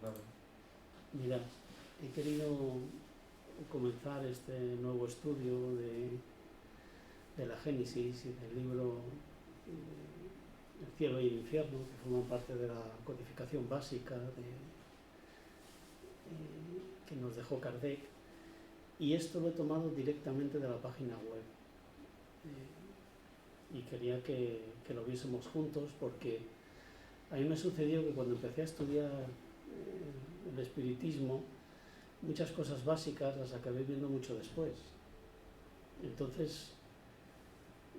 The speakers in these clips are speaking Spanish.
Vale. Mira, he querido comenzar este nuevo estudio de la Génesis y del libro El cielo y el infierno, que forman parte de la codificación básica que nos dejó Kardec, y esto lo he tomado directamente de la página web. Y quería que lo viésemos juntos, porque a mí me sucedió que cuando empecé a estudiar el espiritismo, muchas cosas básicas las acabé viendo mucho después. Entonces,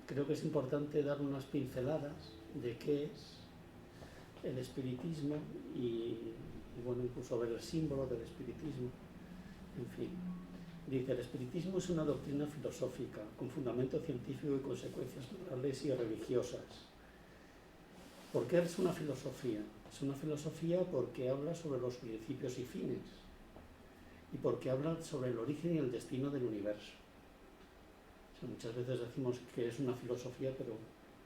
creo que es importante dar unas pinceladas de qué es el espiritismo y bueno, incluso ver el símbolo del espiritismo. En fin, dice: el espiritismo es una doctrina filosófica con fundamento científico y consecuencias morales y religiosas. ¿Por qué es una filosofía? Es una filosofía porque habla sobre los principios y fines, y porque habla sobre el origen y el destino del universo. O sea, muchas veces decimos que es una filosofía, pero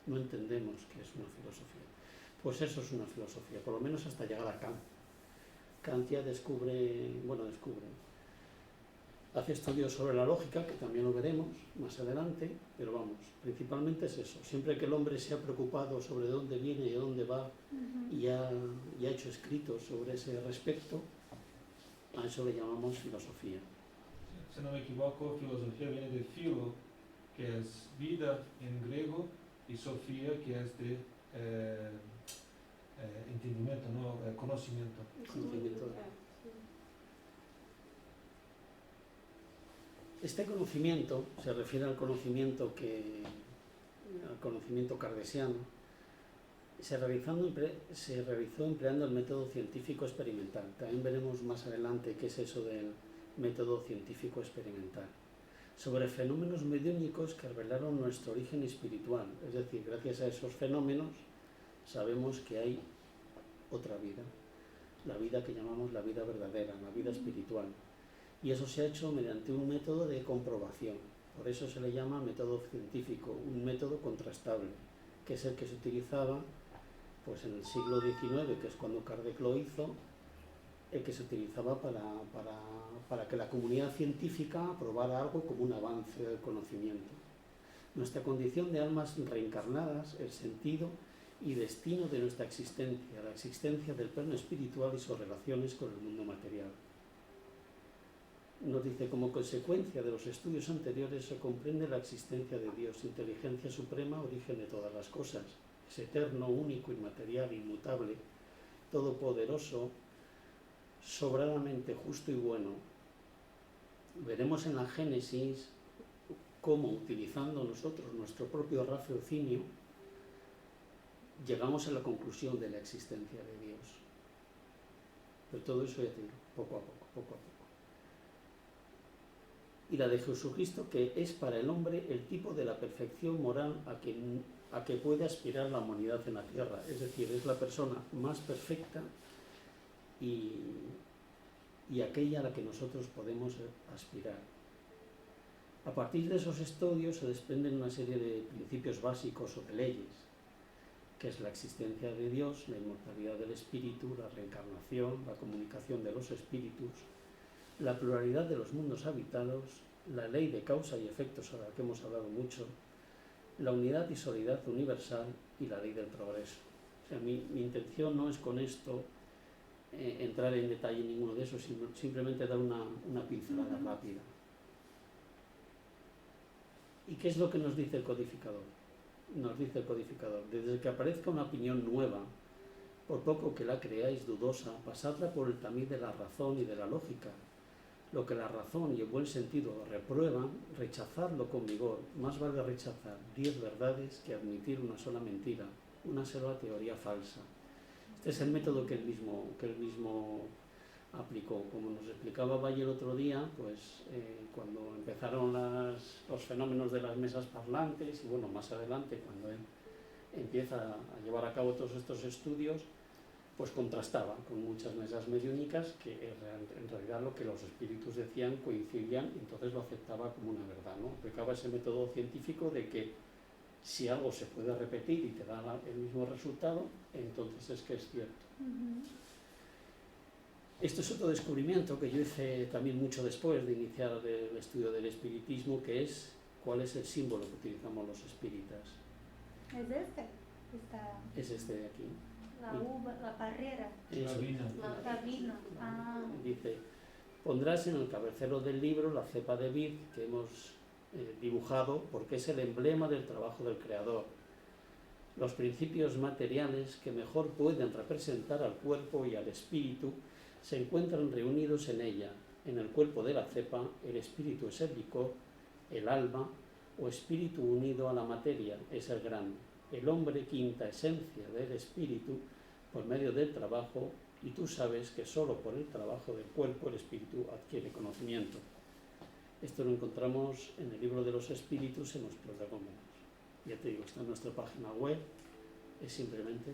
no entendemos qué es una filosofía. Pues eso es una filosofía, por lo menos hasta llegar a Kant. Kant ya hace estudios sobre la lógica, que también lo veremos más adelante, pero vamos, principalmente es eso. Siempre que el hombre se ha preocupado sobre dónde viene y a dónde va, y ha hecho escritos sobre ese respecto, a eso le llamamos filosofía. Si no me equivoco, filosofía viene de filo, que es vida en griego, y sofía, que es de entendimiento, ¿no? Conocimiento. Este conocimiento se refiere al conocimiento cartesiano. Se realizó empleando el método científico experimental. También veremos más adelante qué es eso del método científico experimental. Sobre fenómenos mediúnicos que revelaron nuestro origen espiritual. Es decir, gracias a esos fenómenos sabemos que hay otra vida. La vida que llamamos la vida verdadera, la vida espiritual. Y eso se ha hecho mediante un método de comprobación. Por eso se le llama método científico, un método contrastable, que es el que se utilizaba pues en el siglo XIX, que es cuando Kardec lo hizo, el que se utilizaba para que la comunidad científica aprobara algo como un avance del conocimiento. Nuestra condición de almas reencarnadas, el sentido y destino de nuestra existencia, la existencia del plano espiritual y sus relaciones con el mundo material. Nos dice: como consecuencia de los estudios anteriores se comprende la existencia de Dios, inteligencia suprema, origen de todas las cosas. Es eterno, único, inmaterial, inmutable, todopoderoso, sobradamente justo y bueno. Veremos en la Génesis cómo, utilizando nosotros nuestro propio raciocinio, llegamos a la conclusión de la existencia de Dios. Pero todo eso ya te digo, poco a poco. Y la de Jesucristo, que es para el hombre el tipo de la perfección moral a que puede aspirar la humanidad en la tierra. Es decir, es la persona más perfecta y aquella a la que nosotros podemos aspirar. A partir de esos estudios se desprenden una serie de principios básicos o de leyes, que es la existencia de Dios, la inmortalidad del espíritu, la reencarnación, la comunicación de los espíritus, la pluralidad de los mundos habitados, la ley de causa y efecto sobre la que hemos hablado mucho, la unidad y solidaridad universal y la ley del progreso. O sea, mi intención no es con esto entrar en detalle en ninguno de esos, sino simplemente dar una pincelada rápida. ¿Y qué es lo que nos dice el codificador? Nos dice el codificador: desde que aparezca una opinión nueva, por poco que la creáis dudosa, pasadla por el tamiz de la razón y de la lógica. Lo que la razón y el buen sentido reprueban, rechazadlo con vigor. Más vale rechazar 10 verdades que admitir una sola mentira, una sola teoría falsa. Este es el método que él mismo aplicó. Como nos explicaba Valle el otro día, pues cuando empezaron los fenómenos de las mesas parlantes, y bueno, más adelante, cuando él empieza a llevar a cabo todos estos estudios, pues contrastaba con muchas mesas mediúnicas que en realidad lo que los espíritus decían coincidían, entonces lo aceptaba como una verdad, ¿no? Aplicaba ese método científico de que si algo se puede repetir y te da el mismo resultado, entonces es que es cierto. Esto es otro descubrimiento que yo hice también mucho después de iniciar el estudio del espiritismo, que es cuál es el símbolo que utilizamos los espíritas. ¿Es este? Esta, Es este de aquí. la uva, la parrera, La vina. la vino. Ah, Dice, pondrás en el cabecero del libro la cepa de vid que hemos dibujado porque es el emblema del trabajo del Creador. Los principios materiales que mejor pueden representar al cuerpo y al espíritu se encuentran reunidos en ella. En el cuerpo de la cepa, el espíritu es el licor, el alma o espíritu unido a la materia es el grano. El hombre, quinta esencia del espíritu, por medio del trabajo, y tú sabes que solo por el trabajo del cuerpo el espíritu adquiere conocimiento. Esto lo encontramos en el libro de los espíritus en los prolegómenos. Ya te digo, está en nuestra página web, es simplemente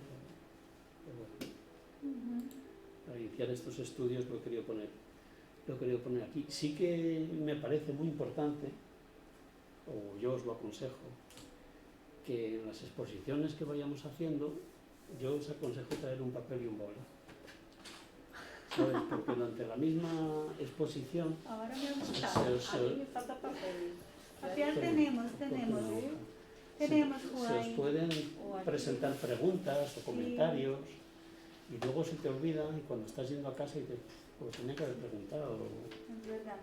para iniciar estos estudios lo he querido poner aquí. Sí que me parece muy importante, o yo os lo aconsejo, que en las exposiciones que vayamos haciendo, yo os aconsejo traer un papel y un boli. ¿Sabes? Porque durante la misma exposición ahora me gusta. se os, A mí me falta papel. Papel tenemos. Tenemos se os Juan. pueden O aquí. presentar preguntas o comentarios y luego se te olvida y cuando estás yendo a casa y te pues tenía que haber preguntado. Es verdad.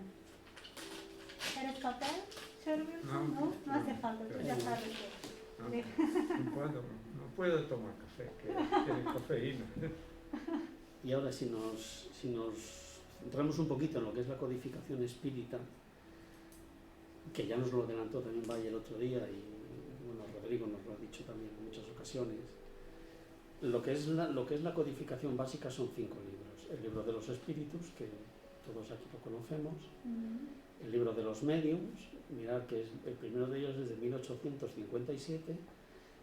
¿Eres papel, Sherwin? No, No hace falta, tú ya no. sabes que. No puedo tomar café, que tiene cafeína. Y ahora si nos centramos un poquito en lo que es la codificación espírita, que ya nos lo adelantó también Valle el otro día y bueno, Rodrigo nos lo ha dicho también en muchas ocasiones, lo que es la codificación básica son 5 libros. El libro de los espíritus, que todos aquí lo conocemos, el libro de los médiums, mirad que es, el primero de ellos es de 1857,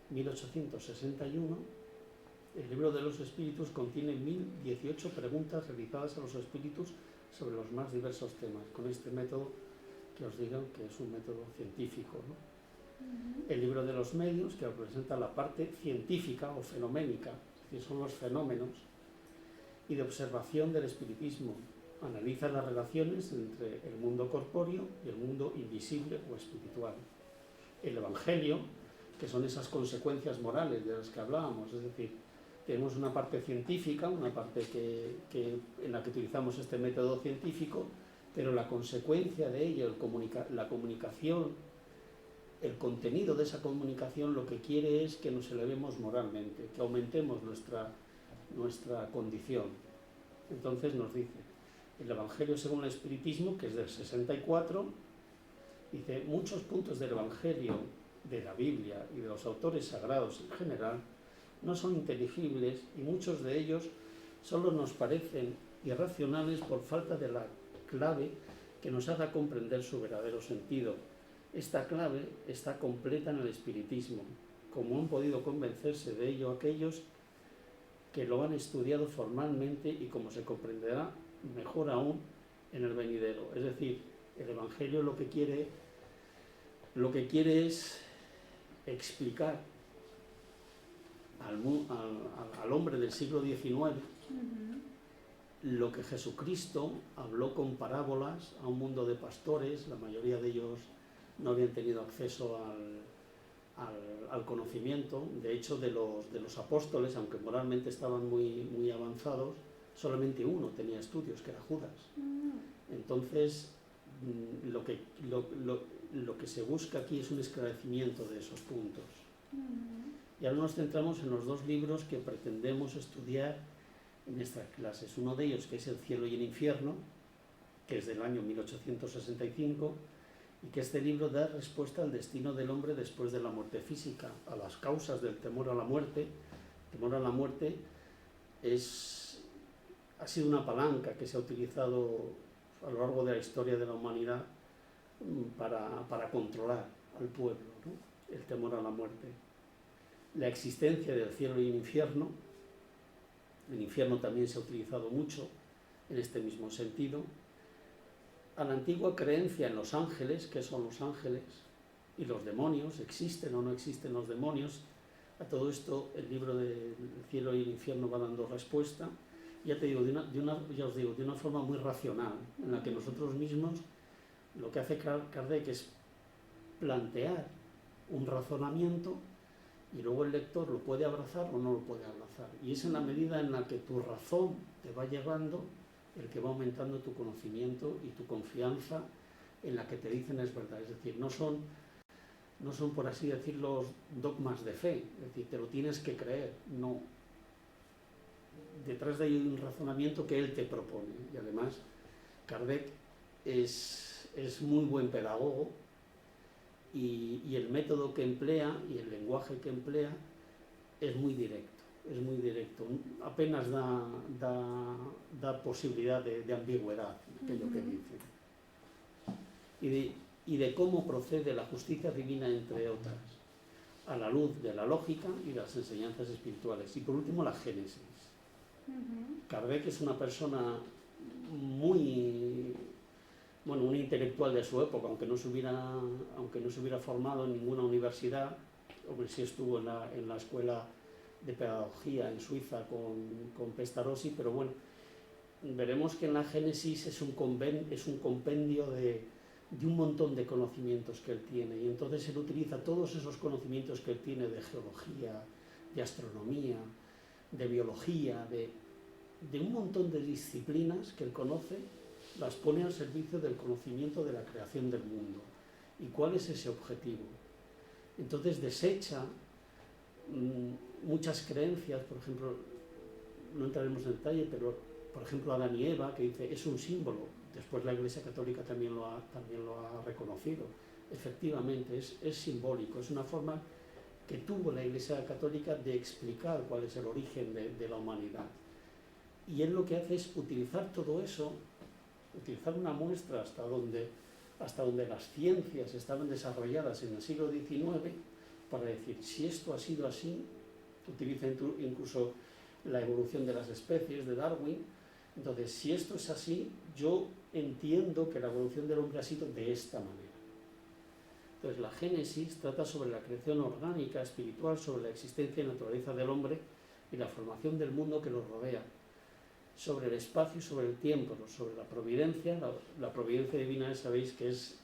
1861. El libro de los espíritus contiene 1018 preguntas realizadas a los espíritus sobre los más diversos temas, con este método que os digan que es un método científico, ¿no? El libro de los medios, que representa la parte científica o fenoménica, que son los fenómenos, y de observación del espiritismo. Analiza las relaciones entre el mundo corpóreo y el mundo invisible o espiritual. El Evangelio, que son esas consecuencias morales de las que hablábamos, es decir, tenemos una parte científica, una parte en la que utilizamos este método científico, pero la consecuencia de ello, la comunicación, el contenido de esa comunicación lo que quiere es que nos elevemos moralmente, que aumentemos nuestra condición. Entonces nos dice, el Evangelio según el Espiritismo, que es del 64, dice, muchos puntos del Evangelio, de la Biblia y de los autores sagrados en general, no son inteligibles y muchos de ellos solo nos parecen irracionales por falta de la clave que nos haga comprender su verdadero sentido. Esta clave está completa en el espiritismo, como han podido convencerse de ello aquellos que lo han estudiado formalmente y como se comprenderá mejor aún en el venidero. Es decir, el Evangelio lo que quiere es explicar al hombre del siglo XIX lo que Jesucristo habló con parábolas a un mundo de pastores. La mayoría de ellos no habían tenido acceso al conocimiento. De hecho, de los apóstoles, aunque moralmente estaban muy avanzados, solamente uno tenía estudios, que era Judas. Entonces, lo que se busca aquí es un esclarecimiento de esos puntos. Y ahora nos centramos en los 2 libros que pretendemos estudiar en estas clases. Uno de ellos, que es El cielo y el infierno, que es del año 1865, y que este libro da respuesta al destino del hombre después de la muerte física, a las causas del temor a la muerte. El temor a la muerte ha sido una palanca que se ha utilizado a lo largo de la historia de la humanidad para controlar al pueblo, ¿no? El temor a la muerte. La existencia del cielo y el infierno también se ha utilizado mucho en este mismo sentido. A la antigua creencia en los ángeles, ¿qué son los ángeles? Y los demonios, ¿existen o no existen los demonios? A todo esto el libro del cielo y el infierno va dando respuesta, ya te digo, ya os digo, de una forma muy racional, en la que nosotros mismos lo que hace Kardec es plantear un razonamiento y luego el lector lo puede abrazar o no lo puede abrazar. Y es en la medida en la que tu razón te va llevando el que va aumentando tu conocimiento y tu confianza en la que te dicen es verdad. Es decir, no son, por así decirlo, dogmas de fe, es decir, te lo tienes que creer, no. Detrás de ahí hay un razonamiento que él te propone. Y además, Kardec es muy buen pedagogo y el método que emplea y el lenguaje que emplea es muy directo, apenas da posibilidad de ambigüedad en aquello que dice. Y de cómo procede la justicia divina, entre otras, a la luz de la lógica y las enseñanzas espirituales. Y por último, la Génesis. Kardec es una persona un intelectual de su época, aunque no se hubiera formado en ninguna universidad, hombre, sí estuvo en la escuela de pedagogía en Suiza con Pestalozzi, pero bueno, veremos que en la Génesis es un compendio de un montón de conocimientos que él tiene, y entonces él utiliza todos esos conocimientos que él tiene de geología, de astronomía, de biología, de un montón de disciplinas que él conoce, las pone al servicio del conocimiento de la creación del mundo. ¿Y cuál es ese objetivo? Entonces desecha muchas creencias, por ejemplo, no entraremos en detalle, pero por ejemplo Adán y Eva, que dice es un símbolo. Después la Iglesia Católica también lo ha reconocido. Efectivamente, es simbólico, es una forma que tuvo la Iglesia Católica de explicar cuál es el origen de la humanidad. Y él lo que hace es utilizar todo eso, utilizar una muestra hasta donde las ciencias estaban desarrolladas en el siglo XIX, para decir, si esto ha sido así, utiliza incluso la evolución de las especies de Darwin. Entonces, si esto es así, yo entiendo que la evolución del hombre ha sido de esta manera. Entonces, la Génesis trata sobre la creación orgánica, espiritual, sobre la existencia y naturaleza del hombre y la formación del mundo que lo rodea, sobre el espacio y sobre el tiempo, sobre la providencia. La providencia divina, sabéis que es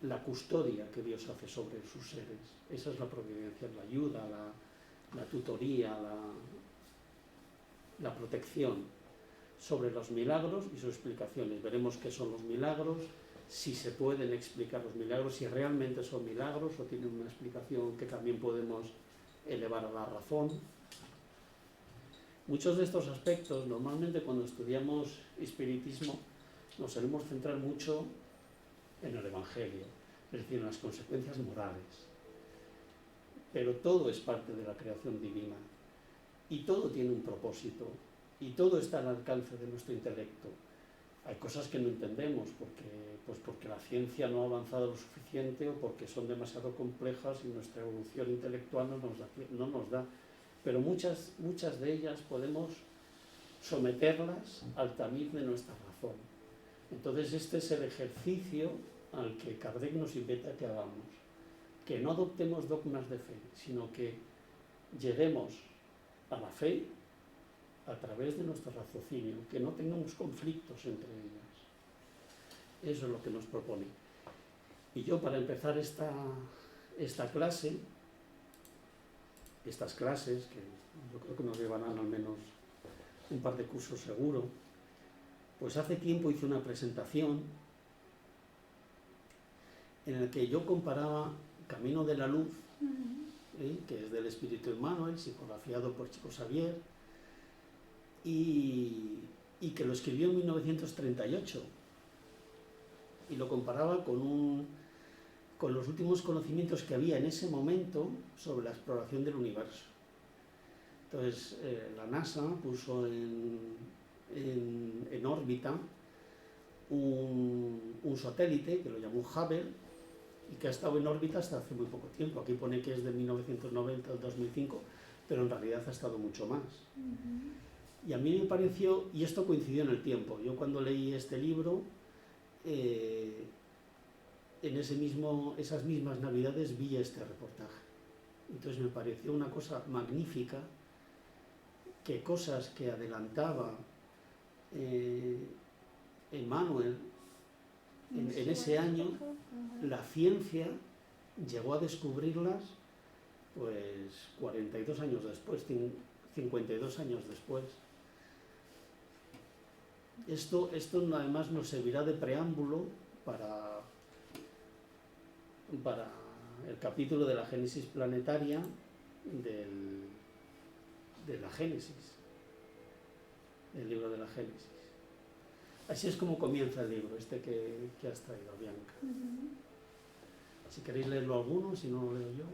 la custodia que Dios hace sobre sus seres. Esa es la providencia, la ayuda, la tutoría, la protección. Sobre los milagros y sus explicaciones. Veremos qué son los milagros, si se pueden explicar los milagros, si realmente son milagros o tienen una explicación que también podemos elevar a la razón. Muchos de estos aspectos, normalmente cuando estudiamos espiritismo, nos solemos centrar mucho en el Evangelio, es decir, en las consecuencias morales. Pero todo es parte de la creación divina y todo tiene un propósito y todo está al alcance de nuestro intelecto. Hay cosas que no entendemos porque la ciencia no ha avanzado lo suficiente o porque son demasiado complejas y nuestra evolución intelectual no nos da. Pero muchas de ellas podemos someterlas al tamiz de nuestra razón. Entonces este es el ejercicio al que Kardec nos invita a que hagamos. Que no adoptemos dogmas de fe, sino que lleguemos a la fe a través de nuestro raciocinio, que no tengamos conflictos entre ellas. Eso es lo que nos propone. Y yo, para empezar estas clases, que yo creo que nos llevarán al menos un par de cursos seguro, pues hace tiempo hice una presentación en la que yo comparaba Camino de la Luz, que es del Espíritu Emmanuel, psicografiado por Chico Xavier, y que lo escribió en 1938, y lo comparaba con los últimos conocimientos que había en ese momento sobre la exploración del universo. Entonces la NASA puso en órbita un satélite que lo llamó Hubble y que ha estado en órbita hasta hace muy poco tiempo. Aquí pone que es de 1990 al 2005, pero en realidad ha estado mucho más. Y a mí me pareció, y esto coincidió en el tiempo, yo cuando leí este libro en esas mismas navidades vi este reportaje. Entonces me pareció una cosa magnífica, que cosas que adelantaba Emmanuel en ese año, la ciencia llegó a descubrirlas pues 42 años después, 52 años después. Esto además nos servirá de preámbulo para el capítulo de la Génesis planetaria de la Génesis, del libro de la Génesis. Así es como comienza el libro, que has traído, Bianca. Si queréis leerlo alguno, si no lo leo yo.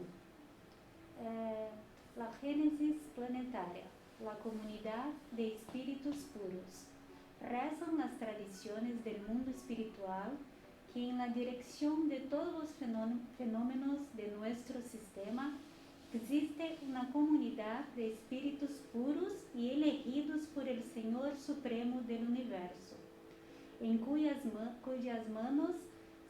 La Génesis planetaria, la comunidad de espíritus puros. Rezan las tradiciones del mundo espiritual que en la dirección de todos los fenómenos de nuestro sistema existe una comunidad de espíritus puros y elegidos por el Señor Supremo del Universo, en cuyas manos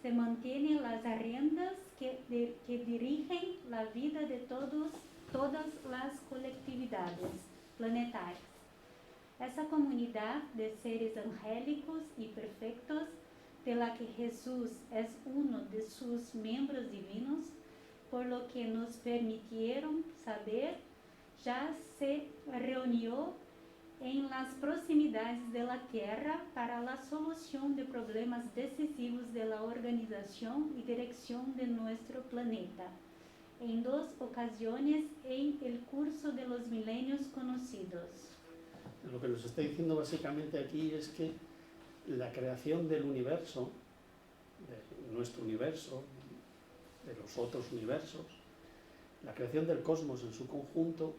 se mantienen las riendas que dirigen la vida de todas las colectividades planetarias. Esa comunidad de seres angélicos y perfectos, de la que Jesús es uno de sus miembros divinos, por lo que nos permitieron saber, ya se reunió en las proximidades de la Tierra para la solución de problemas decisivos de la organización y dirección de nuestro planeta, en 2 ocasiones en el curso de los milenios conocidos. Lo que nos está diciendo básicamente aquí es que la creación del universo, de nuestro universo, de los otros universos, la creación del cosmos en su conjunto,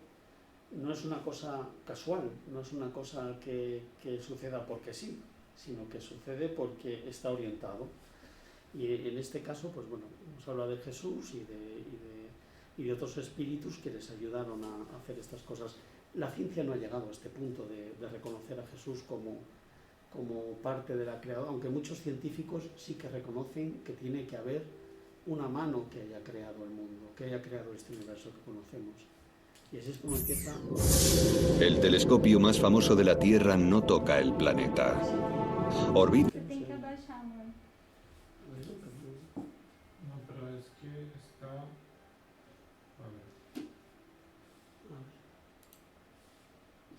no es una cosa casual, no es una cosa que suceda porque sí, sino que sucede porque está orientado. Y en este caso, pues bueno, hemos hablado de Jesús y de otros espíritus que les ayudaron a hacer estas cosas. La ciencia no ha llegado a este punto de reconocer a Jesús como parte de la creación, aunque muchos científicos sí que reconocen que tiene que haber una mano que haya creado el mundo, que haya creado este universo que conocemos. Y así es como empieza. El telescopio más famoso de la Tierra no toca el planeta. Orbita. Você tem que abaixar, amor. No, pero es que está... A ver.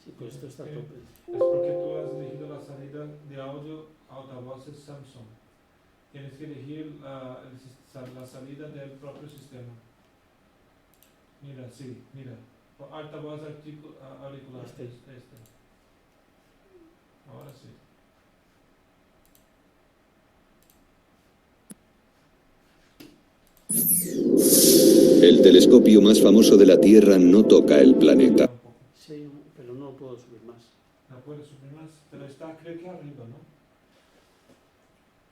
Sí, pues esto está a Sí. tope. Es porque tú has elegido la salida de audio altavoces Samsung. Tienes que elegir la salida del propio sistema. Mira, sí, mira. Altavoz auricular. Este. Ahora sí. El telescopio más famoso de la Tierra no toca el planeta. Un poco. Sí, pero no puedo subir más. No puedes subir más, pero está creo que arriba, ¿no?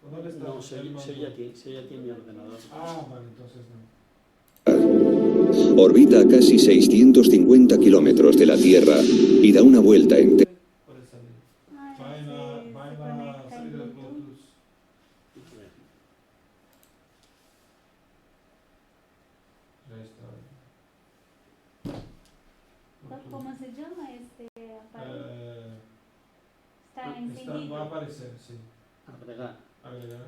¿O dónde está? No, el se mando? oye aquí en mi ordenador. Ah, vale, entonces no. Orbita a casi 650 kilómetros de la Tierra y da una vuelta entera. Puede salir. Ai, Va en la conecta em salida de Bluetooth. Bluetooth. Ya está. ¿Cómo se llama este aparato? Está Va a encendido. aparecer, sí. Agregar. Agregar.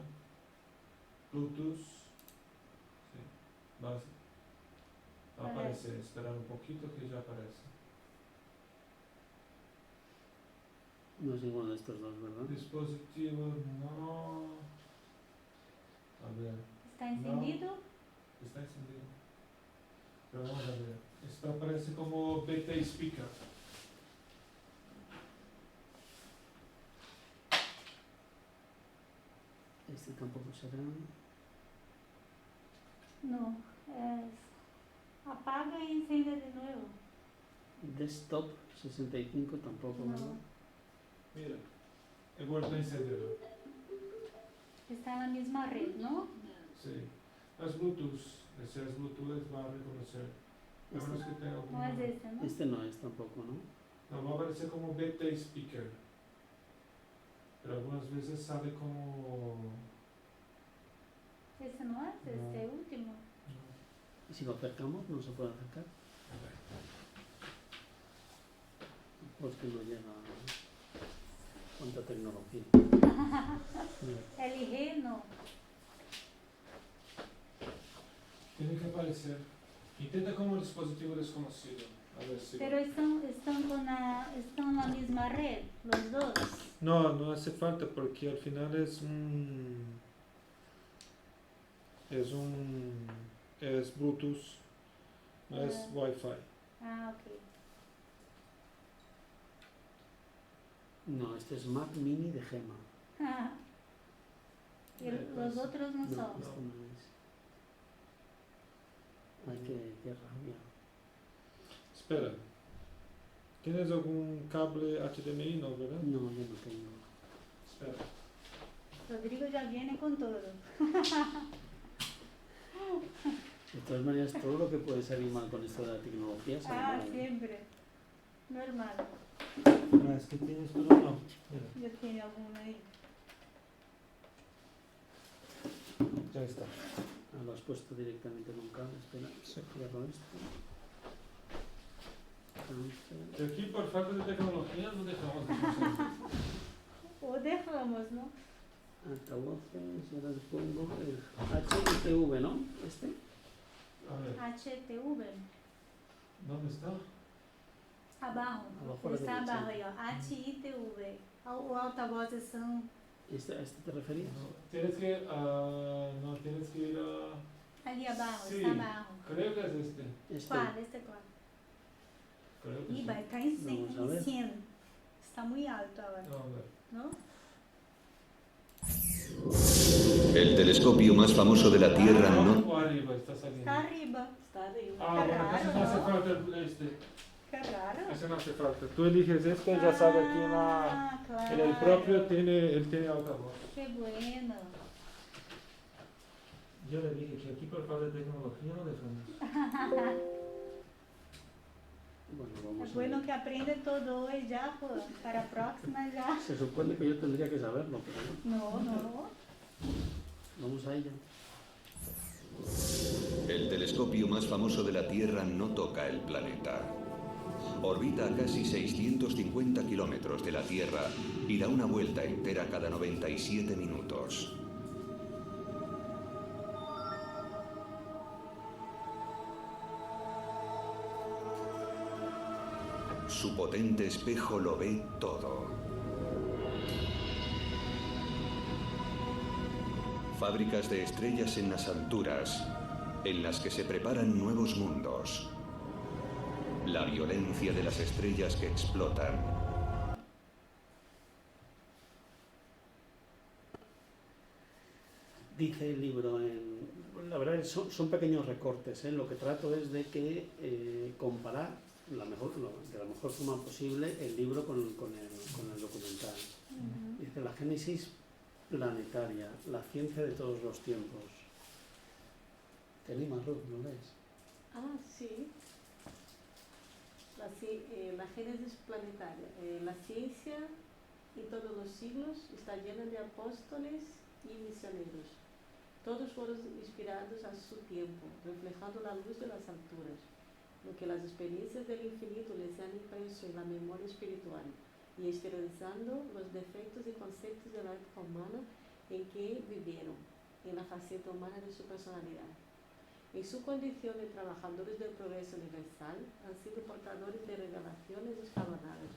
Bluetooth. Sí. Va a aparecer. Esperar un poquito que ya aparece. No es ninguno de estos dos, ¿verdad? Dispositivo no. A ver. Está encendido. Está encendido. Pero vamos a ver. Esto aparece como BT speaker. Este tampoco será. No, apaga y enciende de nuevo. Desktop 65 tampoco, No. ¿verdad? Mira. He vuelto a encenderlo. Está en la misma red, ¿no? Sí. Es Bluetooth. Si es Bluetooth va a reconocer. A menos que tenga No es este, ¿no? Este no es tampoco, ¿no? No, va a aparecer como BT speaker. Pero algunas veces sale como... Ese no Si lo acercamos, no se puede acercar. Porque no llega cuánta tecnología. LG no. Tiene que aparecer. Intenta como un dispositivo desconocido. A ver si. Pero están en la misma red, los dos. No, no hace falta porque al final es Bluetooth, no es Wi-Fi. Ah, ok. No, este es Mac Mini de Gema. Y los otros no No, son. este no es. Ay, qué rabia. Espera. ¿Tienes algún cable HDMI? No, ¿verdad? No, yo no tengo. Espera. Rodrigo ya viene con todo. De todas maneras, todo lo que puede salir mal con esto de la tecnología sale Ah, mal. siempre. Normal. Ah, es que tienes, pero no. Mira, Yo tengo alguno ahí. ya está. Ah, lo has puesto directamente con cable. Espera, Sí. cierro esto. Transfer. Y aquí por falta de tecnología no dejamos de funcionar. O dejamos, ¿no? Altavoces, y ahora le pongo el HITV, ¿no? Este. A ver, HTV. ¿dónde está? Abajo. Abajo a la Está derecha. abajo ahí, ó. HITV. O altavoces são ¿A este te referías? No, tienes que, no, tienes que ir a... ali abajo, Sí. está abajo. Creo que es este. Este. Qual? Este qual? Creo que Ih, sí. vai estar em 100, Vamos a ver. em 100. Está muito alto agora, No, a ver. não? El telescopio más famoso de la Tierra no... Abajo o arriba está saliendo. Está arriba. Está arriba. Ah, Qué bueno, entonces no raro, hace ¿no? falta este. Que raro. Ese no hace falta. Tú eliges este, ya sabe aquí en la... Ah, claro. En el propio tiene altavoz. Que bueno. Yo le dije que aquí por falta de tecnología no dejamos. Bueno, vamos Es a bueno ver. que aprende todo hoy ya, pues, para próxima ya. Se supone que yo tendría que saberlo, pero no. No. Vamos a ello. El telescopio más famoso de la Tierra no toca el planeta. Orbita a casi 650 kilómetros de la Tierra y da una vuelta entera cada 97 minutos. Su potente espejo lo ve todo. Fábricas de estrellas en las alturas, en las que se preparan nuevos mundos. La violencia de las estrellas que explotan. Dice el libro, la verdad es que son pequeños recortes, ¿eh? Lo que trato es de que comparar de la mejor forma posible el libro con el documental. Dice la génesis planetaria, la ciencia de todos los tiempos. Te animas, Ruth, ¿no lees? Ah, sí. La génesis planetaria. La ciencia en todos los siglos está llena de apóstoles y misioneros. Todos fueron inspirados a su tiempo, reflejando la luz de las alturas, lo que las experiencias del infinito les han impreso en la memoria espiritual y esterilizando los defectos y conceptos de la época humana en que vivieron, en la faceta humana de su personalidad. En su condición de trabajadores del progreso universal, han sido portadores de revelaciones escalonadas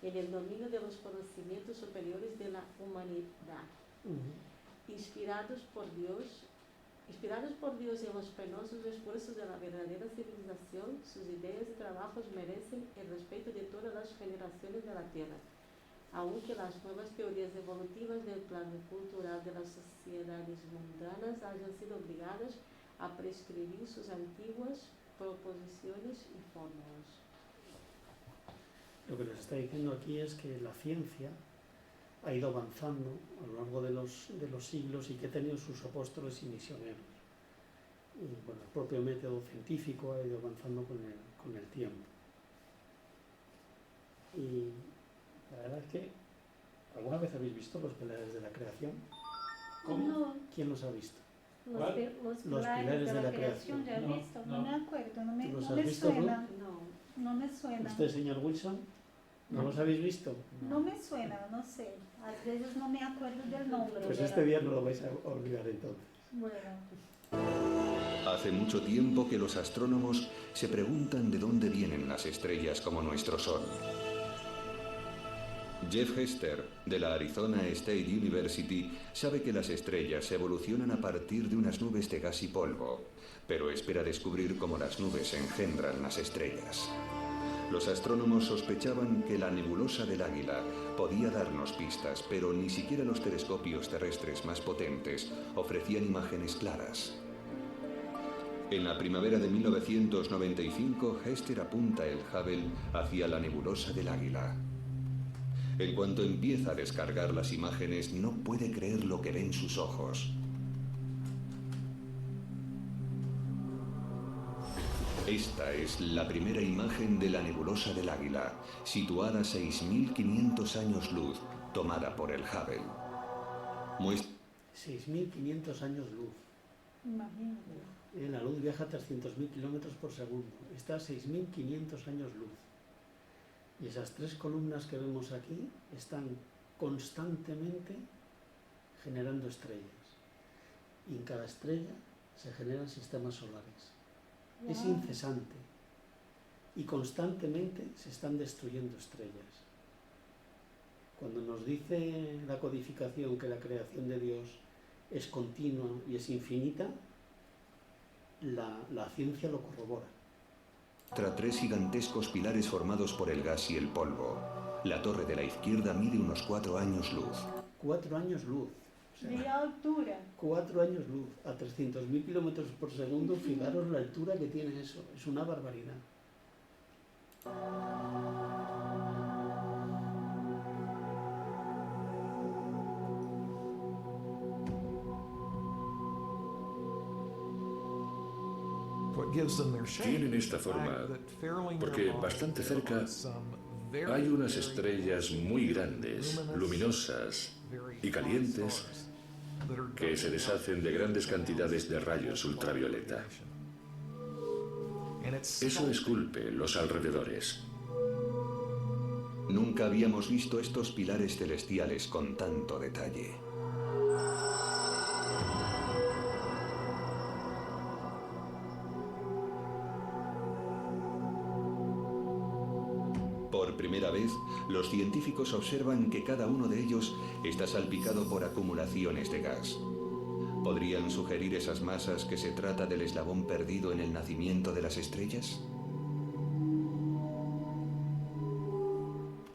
en el dominio de los conocimientos superiores de la humanidad. Inspirados por Dios en los penosos esfuerzos de la verdadera civilización, sus ideas y trabajos merecen el respeto de todas las generaciones de la Tierra, aunque las nuevas teorías evolutivas del plano cultural de las sociedades mundanas hayan sido obligadas a prescribir sus antiguas proposiciones y fórmulas. Lo que nos está diciendo aquí es que la ciencia ha ido avanzando a lo largo de los siglos y que ha tenido sus apóstoles y misioneros. Y bueno, el propio método científico ha ido avanzando con el tiempo. Y la verdad es que, ¿alguna vez habéis visto los peleadores de la creación? ¿Cómo? No. ¿Quién los ha visto? ¿Cuál? Los Los pilares de la creación, ¿ya has No, visto? no. No me acuerdo, no me, ¿Tú los no has me visto, suena, No. no me suena. ¿Usted, señor Wilson? ¿No No. los habéis visto? No me suena, no sé. A veces no me acuerdo del nombre. Pues pero- este día no lo vais a olvidar entonces. Bueno, Hace mucho tiempo que los astrónomos se preguntan de dónde vienen las estrellas como nuestro Sol. Jeff Hester, de la Arizona State University, sabe que las estrellas evolucionan a partir de unas nubes de gas y polvo, pero espera descubrir cómo las nubes engendran las estrellas. Los astrónomos sospechaban que la nebulosa del Águila podía darnos pistas, pero ni siquiera los telescopios terrestres más potentes ofrecían imágenes claras. En la primavera de 1995, Hester apunta el Hubble hacia la nebulosa del Águila. En cuanto empieza a descargar las imágenes, no puede creer lo que ven sus ojos. Esta es la primera imagen de la nebulosa del Águila, situada a 6.500 años luz, tomada por el Hubble. 6.500 años luz. imagínate. La luz viaja a 300.000 kilómetros por segundo. Está a 6.500 años luz. Y esas tres columnas que vemos aquí están constantemente generando estrellas. Y en cada estrella se generan sistemas solares. Es Wow. incesante. Y constantemente se están destruyendo estrellas. Cuando nos dice la codificación que la creación de Dios es continua y es infinita, la ciencia lo corrobora. Muestra tres gigantescos pilares formados por el gas y el polvo. La torre de la izquierda mide unos 4 años luz. 4 años luz. O sea, De altura. 4 años luz a 300.000 kilómetros por segundo, fijaros la altura que tiene eso. Es una barbaridad. Tienen esta forma porque bastante cerca hay unas estrellas muy grandes, luminosas y calientes que se deshacen de grandes cantidades de rayos ultravioleta. Eso esculpe los alrededores. Nunca habíamos visto estos pilares celestiales con tanto detalle. Por primera vez, los científicos observan que cada uno de ellos está salpicado por acumulaciones de gas. ¿Podrían sugerir esas masas que se trata del eslabón perdido en el nacimiento de las estrellas?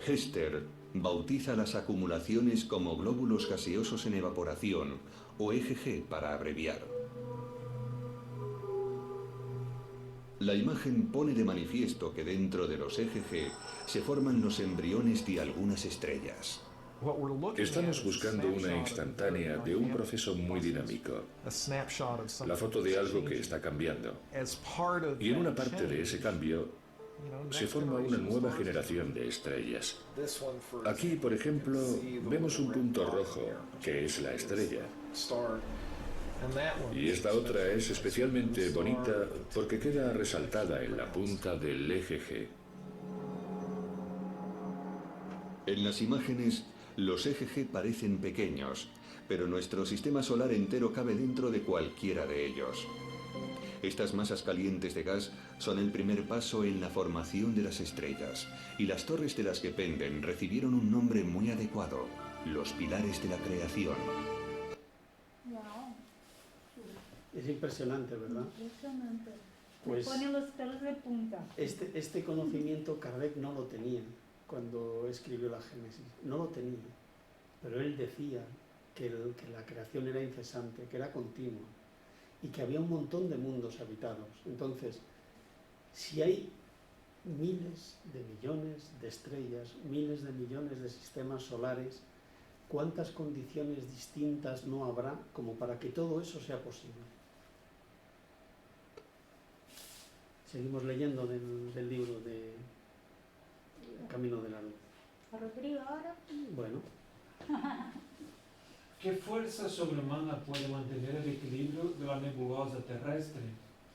Hester bautiza las acumulaciones como glóbulos gaseosos en evaporación, o EGG para abreviar. La imagen pone de manifiesto que dentro de los EGG se forman los embriones de algunas estrellas. Estamos buscando una instantánea de un proceso muy dinámico, la foto de algo que está cambiando. Y en una parte de ese cambio se forma una nueva generación de estrellas. Aquí, por ejemplo, vemos un punto rojo, que es la estrella. Y esta otra es especialmente bonita porque queda resaltada en la punta del EGG. En las imágenes, los EGG parecen pequeños, pero nuestro sistema solar entero cabe dentro de cualquiera de ellos. Estas masas calientes de gas son el primer paso en la formación de las estrellas, y las torres de las que penden recibieron un nombre muy adecuado: los pilares de la creación. Wow. Es impresionante, ¿verdad? Impresionante. Pues Me pone los pelos de punta. este conocimiento Kardec no lo tenía cuando escribió la Génesis. No lo tenía. Pero él decía que la creación era incesante, que era continua y que había un montón de mundos habitados. Entonces, si hay miles de millones de estrellas, miles de millones de sistemas solares, ¿cuántas condiciones distintas no habrá como para que todo eso sea posible? Seguimos leyendo del libro de Camino de la Luz. A Rodrigo ahora. Bueno, ¿Qué fuerza sobrehumana puede mantener el equilibrio de la nebulosa terrestre,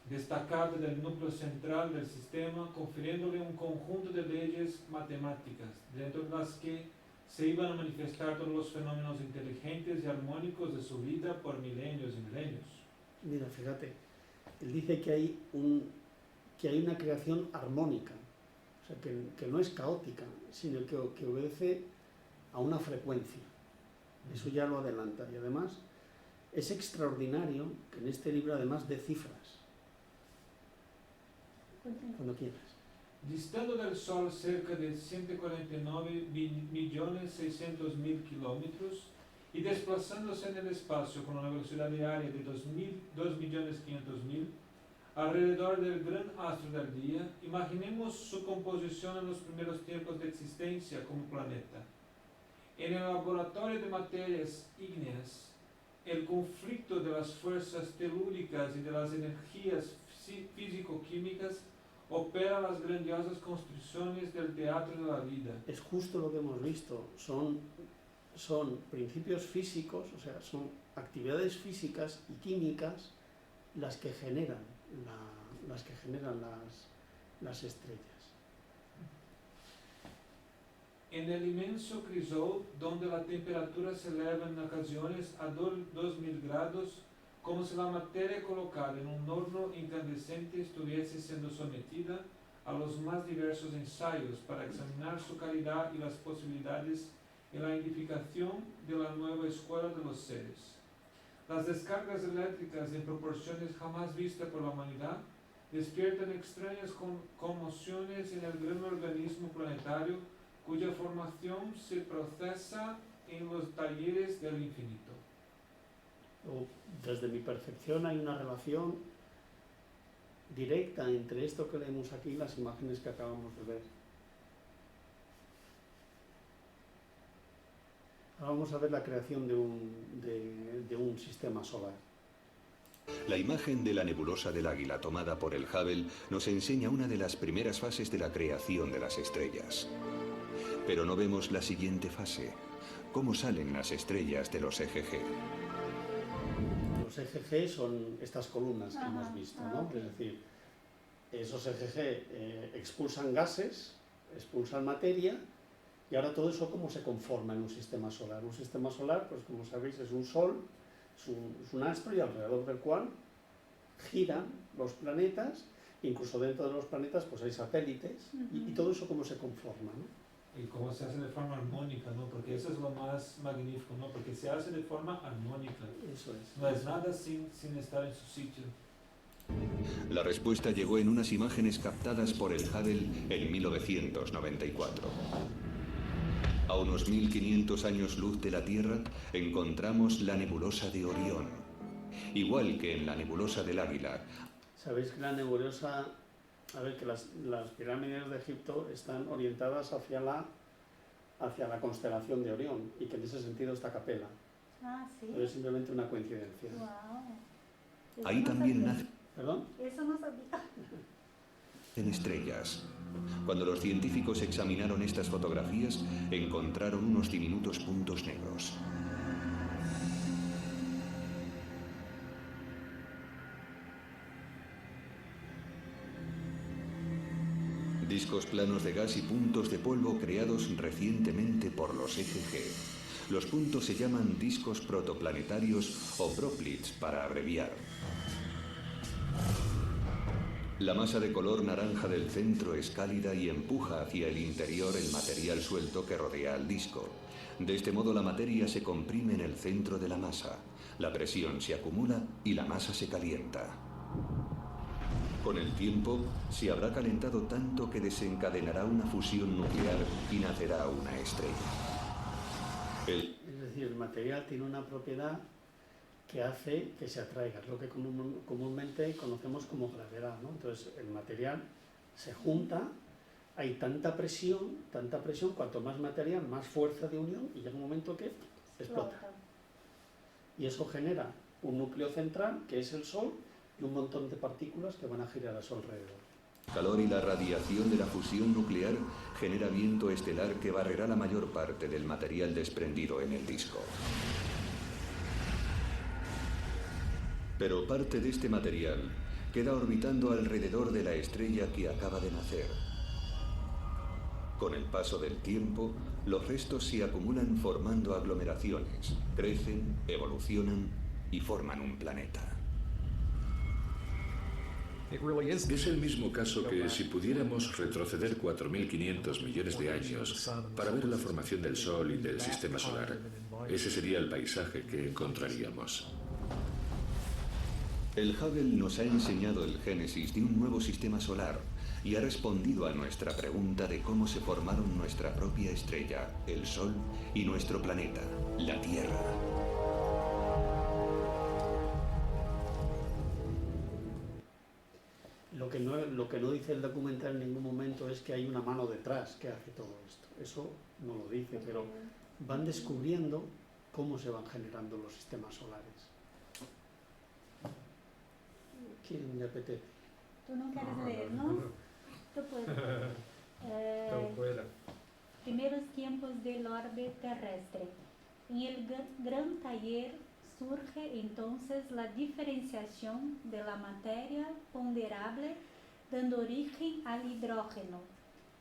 destacada del núcleo central del sistema, confiriéndole un conjunto de leyes matemáticas, dentro de las que se iban a manifestar todos los fenómenos inteligentes y armónicos de su vida por milenios y milenios? Mira, fíjate, él dice que hay una creación armónica, o sea, que no es caótica, sino que obedece a una frecuencia. Eso ya lo adelanta. Y además es extraordinario que en este libro además dé cifras. Cuando quieras. Distando del Sol cerca de 149.600.000 kilómetros y desplazándose en el espacio con una velocidad diaria de 2.500.000 alrededor del gran astro del día, imaginemos su composición en los primeros tiempos de existencia como planeta. En el laboratorio de materias ígneas, el conflicto de las fuerzas telúricas y de las energías físico-químicas opera las grandiosas construcciones del teatro de la vida. Es justo lo que hemos visto, son principios físicos, o sea, son actividades físicas y químicas las que generan las estrellas. En el inmenso crisol, donde la temperatura se eleva en ocasiones a 2000 grados, como si la materia colocada en un horno incandescente estuviese siendo sometida a los más diversos ensayos para examinar su calidad y las posibilidades en la edificación de la nueva escuela de los seres. Las descargas eléctricas en proporciones jamás vistas por la humanidad despiertan extrañas conmociones en el gran organismo planetario cuya formación se procesa en los talleres del infinito. Desde mi percepción hay una relación directa entre esto que leemos aquí y las imágenes que acabamos de ver. Ahora vamos a ver la creación de un sistema solar. La imagen de la nebulosa del Águila tomada por el Hubble nos enseña una de las primeras fases de la creación de las estrellas. Pero no vemos la siguiente fase, cómo salen las estrellas de los EGG. Los EGG son estas columnas que hemos visto, ¿no? Es decir, esos EGG expulsan gases, expulsan materia, y ahora todo eso cómo se conforma en un sistema solar. Un sistema solar, pues como sabéis, es un sol, es un astro y alrededor del cual giran los planetas, incluso dentro de los planetas pues hay satélites, y todo eso cómo se conforma, ¿no? Y cómo se hace de forma armónica, ¿no? Porque eso es lo más magnífico, ¿no? Porque se hace de forma armónica. Eso es. No es nada sin estar en su sitio. La respuesta llegó en unas imágenes captadas por el Hubble en 1994. A unos 1500 años luz de la Tierra encontramos la nebulosa de Orión. Igual que en la nebulosa del Águila. Sabéis que la nebulosa, que las pirámides de Egipto están orientadas hacia la constelación de Orión y que en ese sentido está Capella. Ah, sí. Pero es simplemente una coincidencia. Wow. Ahí también nacen ¿Perdón? Eso no sabía. estrellas. Cuando los científicos examinaron estas fotografías, encontraron unos diminutos puntos negros. Discos planos de gas y puntos de polvo creados recientemente por los EGG. Los puntos se llaman discos protoplanetarios o Proplits para abreviar. La masa de color naranja del centro es cálida y empuja hacia el interior el material suelto que rodea al disco. De este modo la materia se comprime en el centro de la masa. La presión se acumula y la masa se calienta. Con el tiempo, se habrá calentado tanto que desencadenará una fusión nuclear y nacerá una estrella. Es decir, el material tiene una propiedad que hace que se atraiga, lo que comúnmente conocemos como gravedad, ¿no? Entonces el material se junta, hay tanta presión, cuanto más material, más fuerza de unión y llega un momento que explota. Y eso genera un núcleo central, que es el Sol, y un montón de partículas que van a girar a su alrededor. El calor y la radiación de la fusión nuclear genera viento estelar que barrerá la mayor parte del material desprendido en el disco. Pero parte de este material queda orbitando alrededor de la estrella que acaba de nacer. Con el paso del tiempo, los restos se acumulan formando aglomeraciones, crecen, evolucionan y forman un planeta. Es el mismo caso que si pudiéramos retroceder 4.500 millones de años para ver la formación del Sol y del Sistema Solar. Ese sería el paisaje que encontraríamos. El Hubble nos ha enseñado el génesis de un nuevo sistema solar y ha respondido a nuestra pregunta de cómo se formaron nuestra propia estrella, el Sol, y nuestro planeta, la Tierra. Lo que no dice el documental en ningún momento es que hay una mano detrás que hace todo esto. Eso no lo dice, pero van descubriendo cómo se van generando los sistemas solares. ¿Quién le apetece? Tú no quieres leer, ¿no? Tú puedes. Todo fuera. Primeros tiempos del orbe terrestre. En el gran taller surge entonces la diferenciación de la materia ponderable, dando origen al hidrógeno.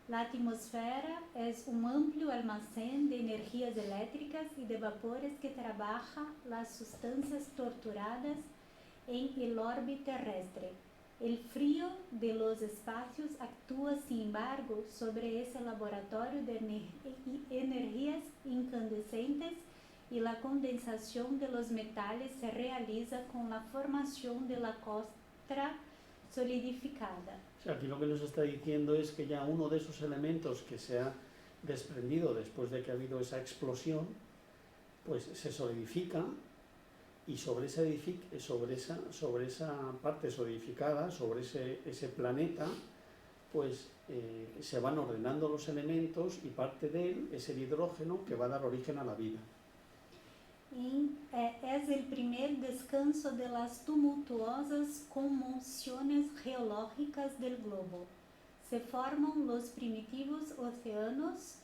La atmósfera es un amplio almacén de energías eléctricas y de vapores que trabaja las sustancias torturadas en el orbe terrestre. El frío de los espacios actúa, sin embargo, sobre ese laboratorio de energías incandescentes y la condensación de los metales se realiza con la formación de la costra solidificada. O sea, aquí lo que nos está diciendo es que ya uno de esos elementos que se ha desprendido después de que ha habido esa explosión, pues se solidifica, y sobre esa parte solidificada, sobre ese planeta, pues se van ordenando los elementos y parte de él es el hidrógeno que va a dar origen a la vida. Es el primer descanso de las tumultuosas conmociones geológicas del globo. Se forman los primitivos océanos,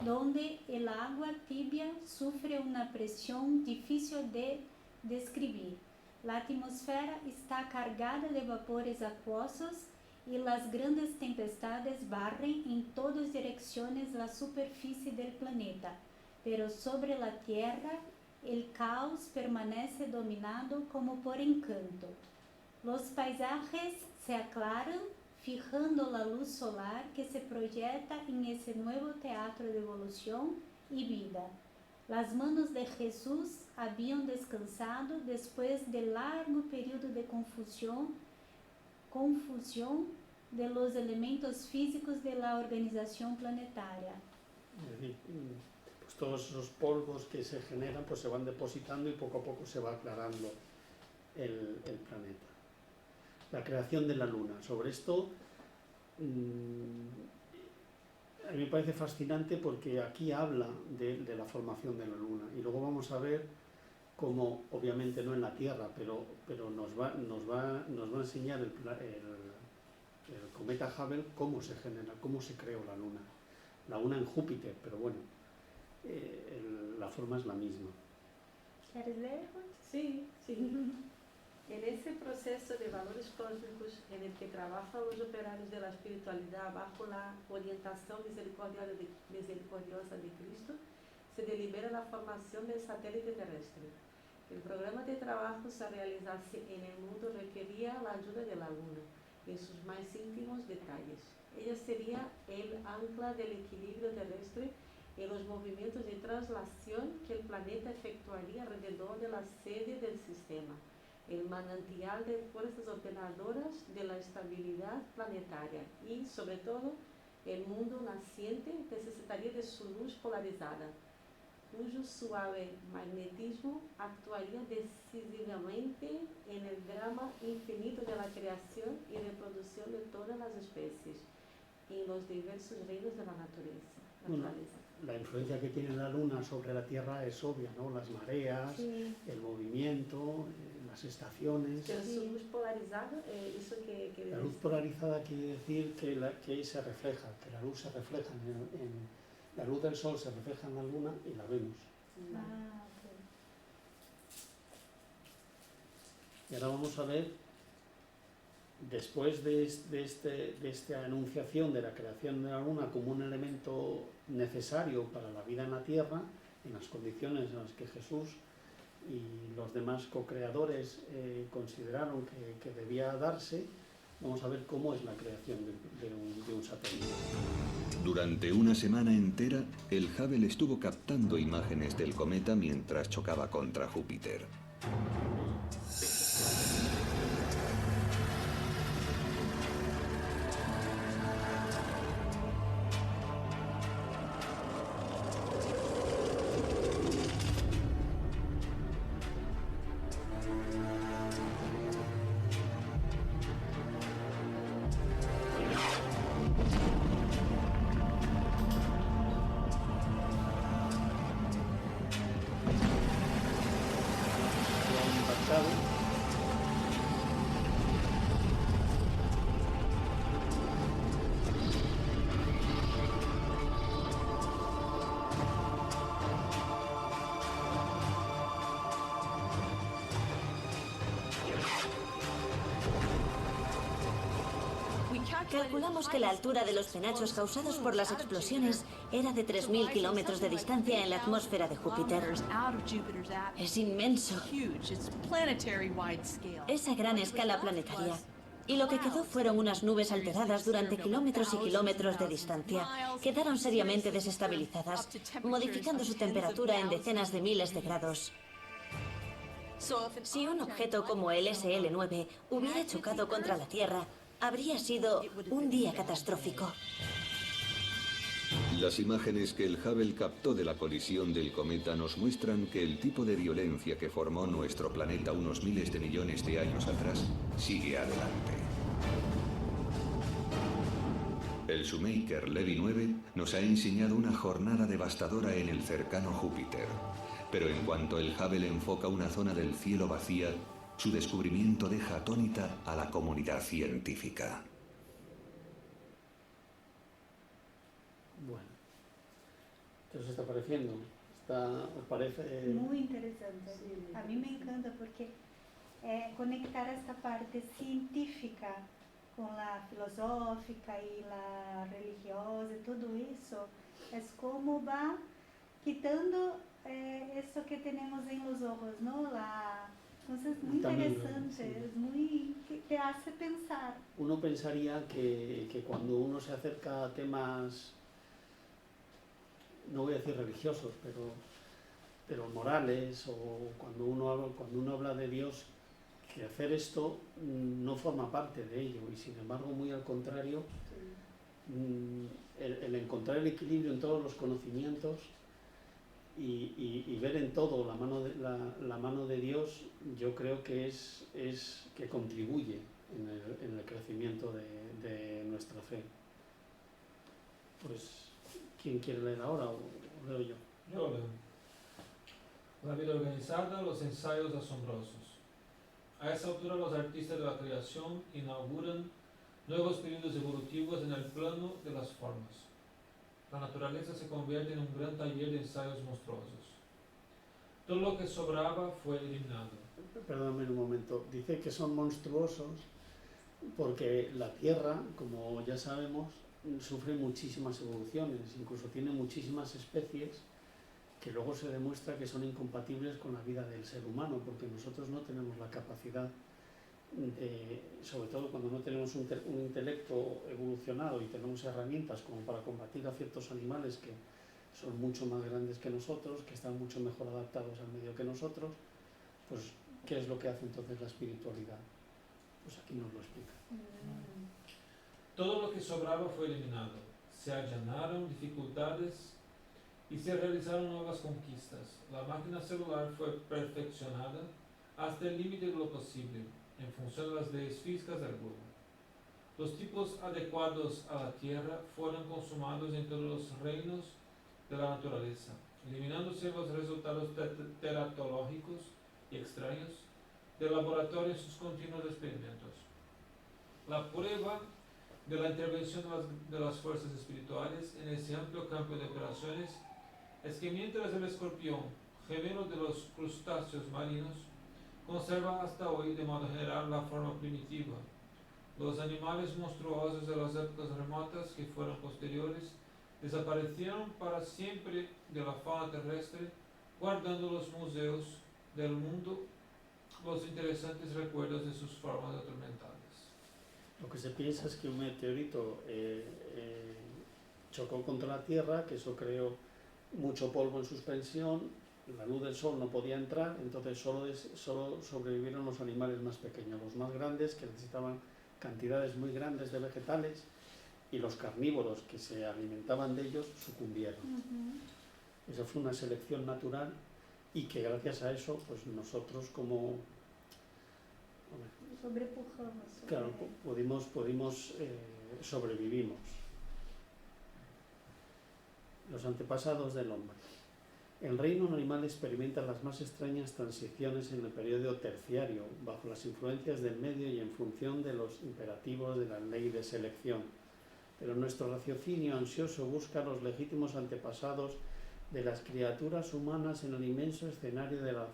donde el agua tibia sufre una presión difícil de describir. La atmósfera está cargada de vapores acuosos y las grandes tempestades barren en todas direcciones la superficie del planeta, pero sobre la Tierra el caos permanece dominado como por encanto. Los paisajes se aclaran, fijando la luz solar que se proyecta en ese nuevo teatro de evolución y vida. Las manos de Jesús habían descansado después del largo periodo de confusión de los elementos físicos de la organización planetaria. Es decir, pues todos esos polvos que se generan pues se van depositando y poco a poco se va aclarando el planeta. La creación de la Luna. Sobre esto a mí me parece fascinante porque aquí habla de la formación de la Luna y luego vamos a ver cómo, obviamente no en la Tierra, pero nos va a enseñar el cometa Hubble cómo se genera, cómo se creó la Luna. La Luna en Júpiter, pero bueno, la forma es la misma. ¿Quieres leer? Sí, sí. En ese proceso de valores cósmicos en el que trabajan los operarios de la espiritualidad bajo la orientación misericordiosa de Cristo, se delibera la formación del satélite terrestre. El programa de trabajo a realizarse en el mundo requería la ayuda de la Luna en sus más íntimos detalles. Ella sería el ancla del equilibrio terrestre en los movimientos de traslación que el planeta efectuaría alrededor de la sede del sistema, el manantial de fuerzas ordenadoras de la estabilidad planetaria y, sobre todo, el mundo naciente necesitaría de su luz polarizada, cuyo suave magnetismo actuaría decisivamente en el drama infinito de la creación y reproducción de todas las especies en los diversos reinos de la naturaleza. La influencia que tiene la Luna sobre la Tierra es obvia, ¿no? Las mareas, Sí. el movimiento, las estaciones. Pero su luz polarizada, eso que La luz polarizada quiere decir que se refleja, que la luz se refleja la luz del Sol se refleja en la Luna y la vemos. Ah, ok. Y ahora vamos a ver, después de esta anunciación de la creación de la Luna como un elemento necesario para la vida en la Tierra, en las condiciones en las que Jesús y los demás co-creadores consideraron que debía darse, vamos a ver cómo es la creación de un satélite. Durante una semana entera, el Hubble estuvo captando imágenes del cometa mientras chocaba contra Júpiter. Calculamos que la altura de los penachos causados por las explosiones era de 3.000 kilómetros de distancia en la atmósfera de Júpiter. Es inmenso. Es a gran escala planetaria. Y lo que quedó fueron unas nubes alteradas durante kilómetros y kilómetros de distancia. Quedaron seriamente desestabilizadas, modificando su temperatura en decenas de miles de grados. Si un objeto como el SL9 hubiera chocado contra la Tierra, habría sido un día catastrófico. Las imágenes que el Hubble captó de la colisión del cometa nos muestran que el tipo de violencia que formó nuestro planeta unos miles de millones de años atrás sigue adelante. El Shoemaker Levy 9 nos ha enseñado una jornada devastadora en el cercano Júpiter. Pero en cuanto el Hubble enfoca una zona del cielo vacía, su descubrimiento deja atónita a la comunidad científica. Bueno, ¿qué os está pareciendo? ¿Os parece? Muy interesante. A mí me encanta porque conectar esta parte científica con la filosófica y la religiosa y todo eso es como va quitando eso que tenemos en los ojos, ¿no? Entonces es muy interesante, sí. Es muy, que te hace pensar. Uno pensaría que cuando uno se acerca a temas, no voy a decir religiosos, pero morales, o cuando uno habla de Dios, que hacer esto no forma parte de ello, y sin embargo, muy al contrario, sí. El encontrar el equilibrio en todos los conocimientos y ver en todo la mano de Dios, yo creo que es que contribuye en el crecimiento de nuestra fe. Pues, ¿quién quiere leer ahora o leo yo? Yo leo. La vida organizada, los ensayos asombrosos. A esa altura los artistas de la creación inauguran nuevos periodos evolutivos en el plano de las formas. La naturaleza se convierte en un gran taller de ensayos monstruosos. Todo lo que sobraba fue eliminado. Perdóname un momento. Dice que son monstruosos porque la Tierra, como ya sabemos, sufre muchísimas evoluciones, incluso tiene muchísimas especies que luego se demuestra que son incompatibles con la vida del ser humano, porque nosotros no tenemos la capacidad sobre todo cuando no tenemos un intelecto evolucionado y tenemos herramientas como para combatir a ciertos animales que son mucho más grandes que nosotros, que están mucho mejor adaptados al medio que nosotros, pues ¿qué es lo que hace entonces la espiritualidad? Pues aquí nos lo explica. Todo lo que sobraba fue eliminado, se allanaron dificultades y se realizaron nuevas conquistas. La máquina celular fue perfeccionada hasta el límite de lo posible, en función de las leyes físicas del globo. Los tipos adecuados a la Tierra fueron consumados en todos los reinos de la naturaleza, eliminándose los resultados teratológicos y extraños del laboratorio en sus continuos experimentos. La prueba de la intervención de las fuerzas espirituales en ese amplio campo de operaciones es que mientras el escorpión, gemelo de los crustáceos marinos, conserva hasta hoy de modo general la forma primitiva. Los animales monstruosos de las épocas remotas que fueron posteriores desaparecieron para siempre de la fauna terrestre, guardando los museos del mundo los interesantes recuerdos de sus formas atormentadas. Lo que se piensa es que un meteorito chocó contra la Tierra, que eso creó mucho polvo en suspensión, la luz del sol no podía entrar, entonces solo sobrevivieron los animales más pequeños, los más grandes que necesitaban cantidades muy grandes de vegetales, y los carnívoros que se alimentaban de ellos sucumbieron. Esa fue una selección natural y que gracias a eso pues nosotros como Sobrepujamos. claro, sobrevivimos. Los antepasados del hombre. El reino animal experimenta las más extrañas transiciones en el periodo terciario, bajo las influencias del medio y en función de los imperativos de la ley de selección. Pero nuestro raciocinio ansioso busca los legítimos antepasados de las criaturas humanas en el inmenso escenario de la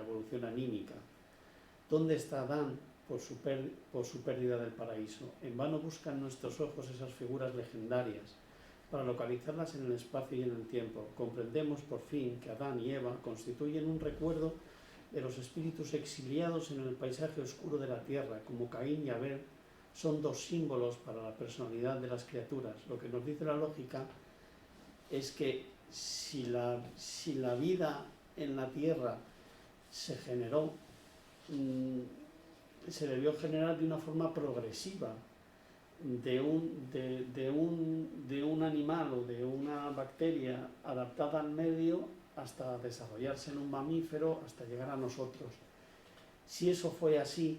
evolución anímica. ¿Dónde está Adán por su pérdida del paraíso? En vano buscan nuestros ojos esas figuras legendarias para localizarlas en el espacio y en el tiempo. Comprendemos por fin que Adán y Eva constituyen un recuerdo de los espíritus exiliados en el paisaje oscuro de la tierra, como Caín y Abel son dos símbolos para la personalidad de las criaturas. Lo que nos dice la lógica es que si la vida en la tierra se generó, se debió generar de una forma progresiva, de un animal o de una bacteria adaptada al medio hasta desarrollarse en un mamífero, hasta llegar a nosotros. Si eso fue así,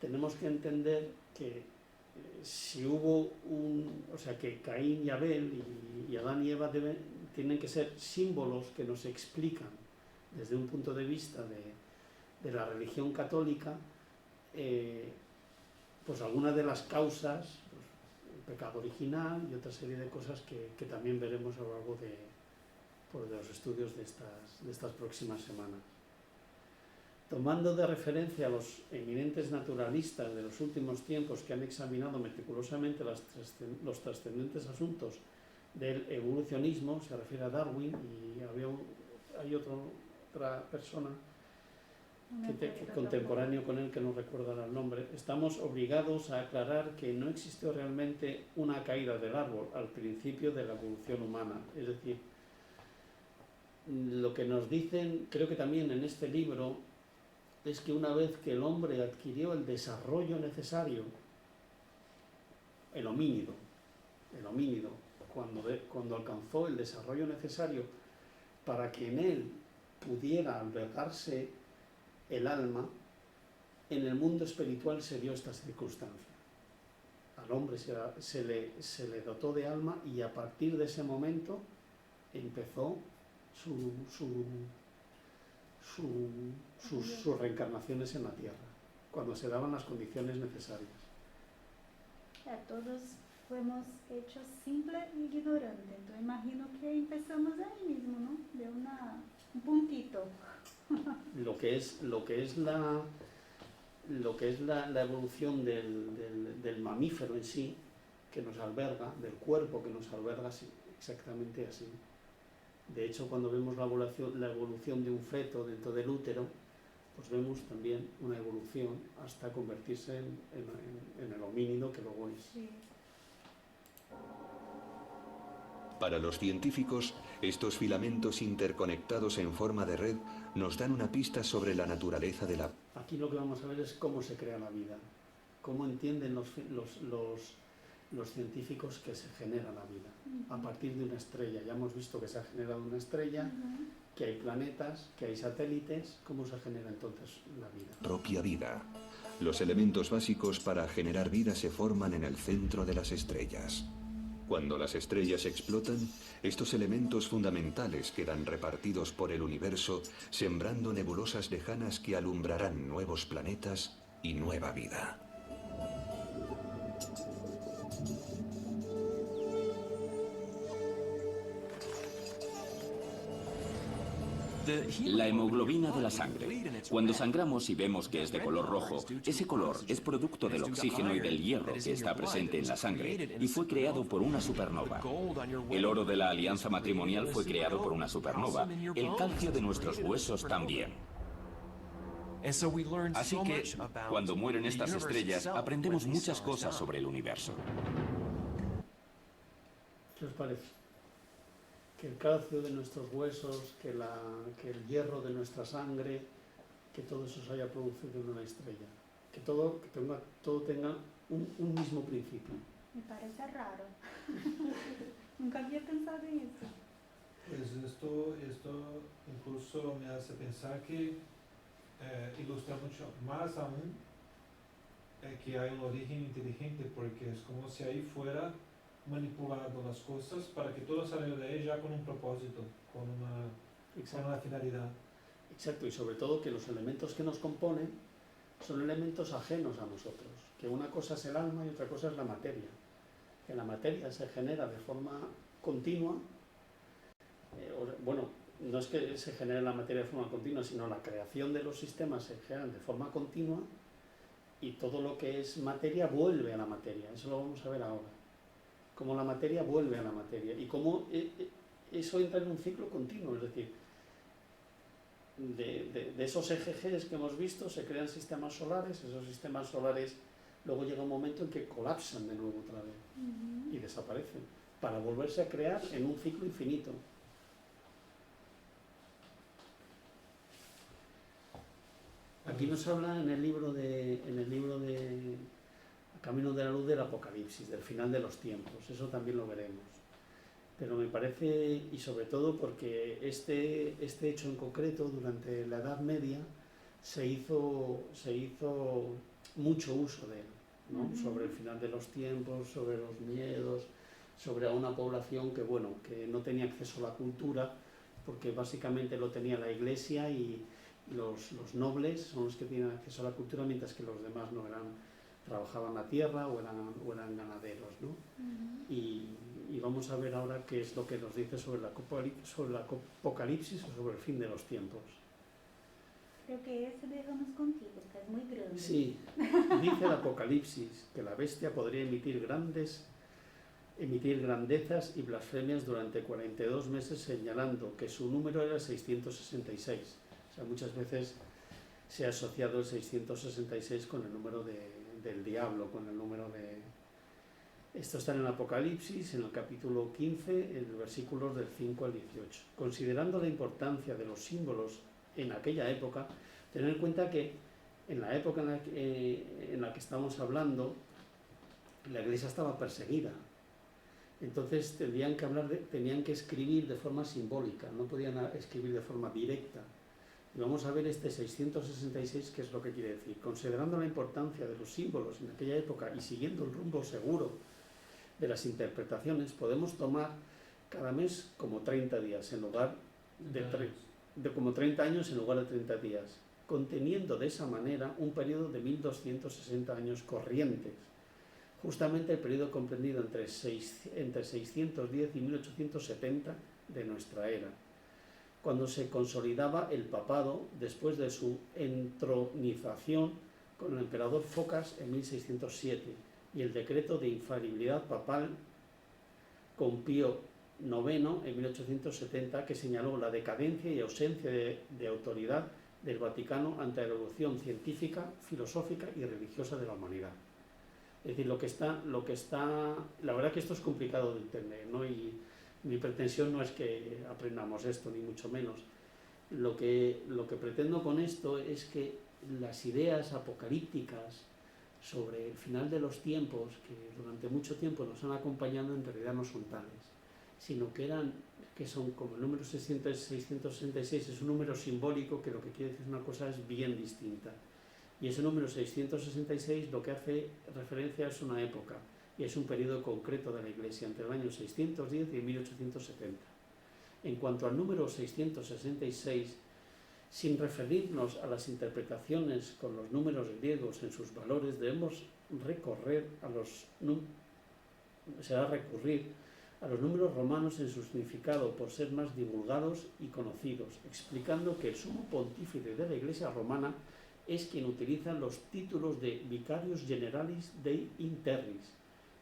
tenemos que entender que si hubo que Caín y Abel y Adán y Eva tienen que ser símbolos que nos explican desde un punto de vista de la religión católica pues algunas de las causas, el pecado original y otra serie de cosas que también veremos a lo largo de los estudios de estas próximas semanas. Tomando de referencia a los eminentes naturalistas de los últimos tiempos que han examinado meticulosamente los trascendentes asuntos del evolucionismo, se refiere a Darwin, y hay otra persona contemporáneo con él que no recuerda el nombre, estamos obligados a aclarar que no existió realmente una caída del árbol al principio de la evolución humana. Es decir, lo que nos dicen, creo que también en este libro, es que una vez que el hombre adquirió el desarrollo necesario, el homínido, cuando alcanzó el desarrollo necesario para que en él pudiera albergarse el alma, en el mundo espiritual se dio esta circunstancia. Al hombre se le dotó de alma y a partir de ese momento empezó sus reencarnaciones en la tierra, cuando se daban las condiciones necesarias. Todos fuimos hechos simple e ignorante, entonces imagino que empezamos ahí mismo, ¿no? De un puntito. Lo que es la evolución del mamífero en sí, que nos alberga, del cuerpo que nos alberga, sí, exactamente así. De hecho, cuando vemos la evolución de un feto dentro del útero, pues vemos también una evolución hasta convertirse en el homínido que luego es. Sí. Para los científicos, estos filamentos interconectados en forma de red nos dan una pista sobre la naturaleza de la... Aquí lo que vamos a ver es cómo se crea la vida, cómo entienden los científicos que se genera la vida a partir de una estrella. Ya hemos visto que se ha generado una estrella, que hay planetas, que hay satélites. ¿Cómo se genera entonces la vida? Propia vida. Los elementos básicos para generar vida se forman en el centro de las estrellas. Cuando las estrellas explotan, estos elementos fundamentales quedan repartidos por el universo, sembrando nebulosas lejanas que alumbrarán nuevos planetas y nueva vida. La hemoglobina de la sangre. Cuando sangramos y vemos que es de color rojo, ese color es producto del oxígeno y del hierro que está presente en la sangre y fue creado por una supernova. El oro de la alianza matrimonial fue creado por una supernova. El calcio de nuestros huesos también. Así que, cuando mueren estas estrellas, aprendemos muchas cosas sobre el universo. ¿Qué os parece? Que el calcio de nuestros huesos, que el hierro de nuestra sangre, que todo eso se haya producido en una estrella. Que todo tenga un mismo principio. Me parece raro. Nunca había pensado en eso. Pues esto incluso me hace pensar que ilustra mucho más aún que hay un origen inteligente, porque es como si ahí fuera manipulado las cosas para que todo salga de ahí ya con un propósito, con una finalidad. Exacto, y sobre todo que los elementos que nos componen son elementos ajenos a nosotros, que una cosa es el alma y otra cosa es la materia. Que la materia se genera de forma continua, no es que se genere la materia de forma continua, sino la creación de los sistemas se generan de forma continua y todo lo que es materia vuelve a la materia. Eso lo vamos a ver ahora. Cómo la materia vuelve a la materia y cómo eso entra en un ciclo continuo, es decir, de esos ejes que hemos visto se crean sistemas solares, esos sistemas solares luego llega un momento en que colapsan de nuevo otra vez y desaparecen, para volverse a crear en un ciclo infinito. Aquí nos habla en el libro de Camino de la Luz del Apocalipsis, del final de los tiempos, eso también lo veremos. Pero me parece, y sobre todo porque este hecho en concreto, durante la Edad Media, se hizo mucho uso de él, ¿no? Sobre el final de los tiempos, sobre los miedos, sobre una población que no tenía acceso a la cultura, porque básicamente lo tenía la Iglesia y los nobles son los que tienen acceso a la cultura, mientras que los demás no trabajaban la tierra o eran ganaderos, ¿no? Y vamos a ver ahora qué es lo que nos dice sobre el apocalipsis o sobre el fin de los tiempos. Creo que ese dejamos contigo, que es muy grande. Sí, dice el Apocalipsis que la bestia podría emitir grandezas y blasfemias durante 42 meses, señalando que su número era 666. O sea, muchas veces se ha asociado el 666 con el número del diablo, con el número de... Esto está en el Apocalipsis, en el capítulo 15, en los versículos del 5 al 18. Considerando la importancia de los símbolos en aquella época, tener en cuenta que en la época en la que estamos hablando, la Iglesia estaba perseguida. Entonces tenían que escribir de forma simbólica, no podían escribir de forma directa. Y vamos a ver este 666, qué es lo que quiere decir. Considerando la importancia de los símbolos en aquella época y siguiendo el rumbo seguro de las interpretaciones, podemos tomar cada mes como 30 días en lugar de como 30 años en lugar de 30 días, conteniendo de esa manera un periodo de 1260 años corrientes, justamente el periodo comprendido entre 610 y 1870 de nuestra era, cuando se consolidaba el papado después de su entronización con el emperador Focas en 1607 y el decreto de infalibilidad papal con Pío IX en 1870, que señaló la decadencia y ausencia de autoridad del Vaticano ante la evolución científica, filosófica y religiosa de la humanidad. Es decir, la verdad que esto es complicado de entender, ¿no? Y mi pretensión no es que aprendamos esto, ni mucho menos. Lo que pretendo con esto es que las ideas apocalípticas sobre el final de los tiempos, que durante mucho tiempo nos han acompañado, en realidad no son tales, sino que son como el número 666, es un número simbólico que lo que quiere decir una cosa es bien distinta. Y ese número 666 lo que hace referencia es una época, y es un periodo concreto de la Iglesia, entre el año 610 y 1870. En cuanto al número 666, sin referirnos a las interpretaciones con los números griegos en sus valores, debemos recurrir a los números romanos en su significado por ser más divulgados y conocidos, explicando que el sumo pontífice de la Iglesia romana es quien utiliza los títulos de Vicarius Generalis Dei in Terris,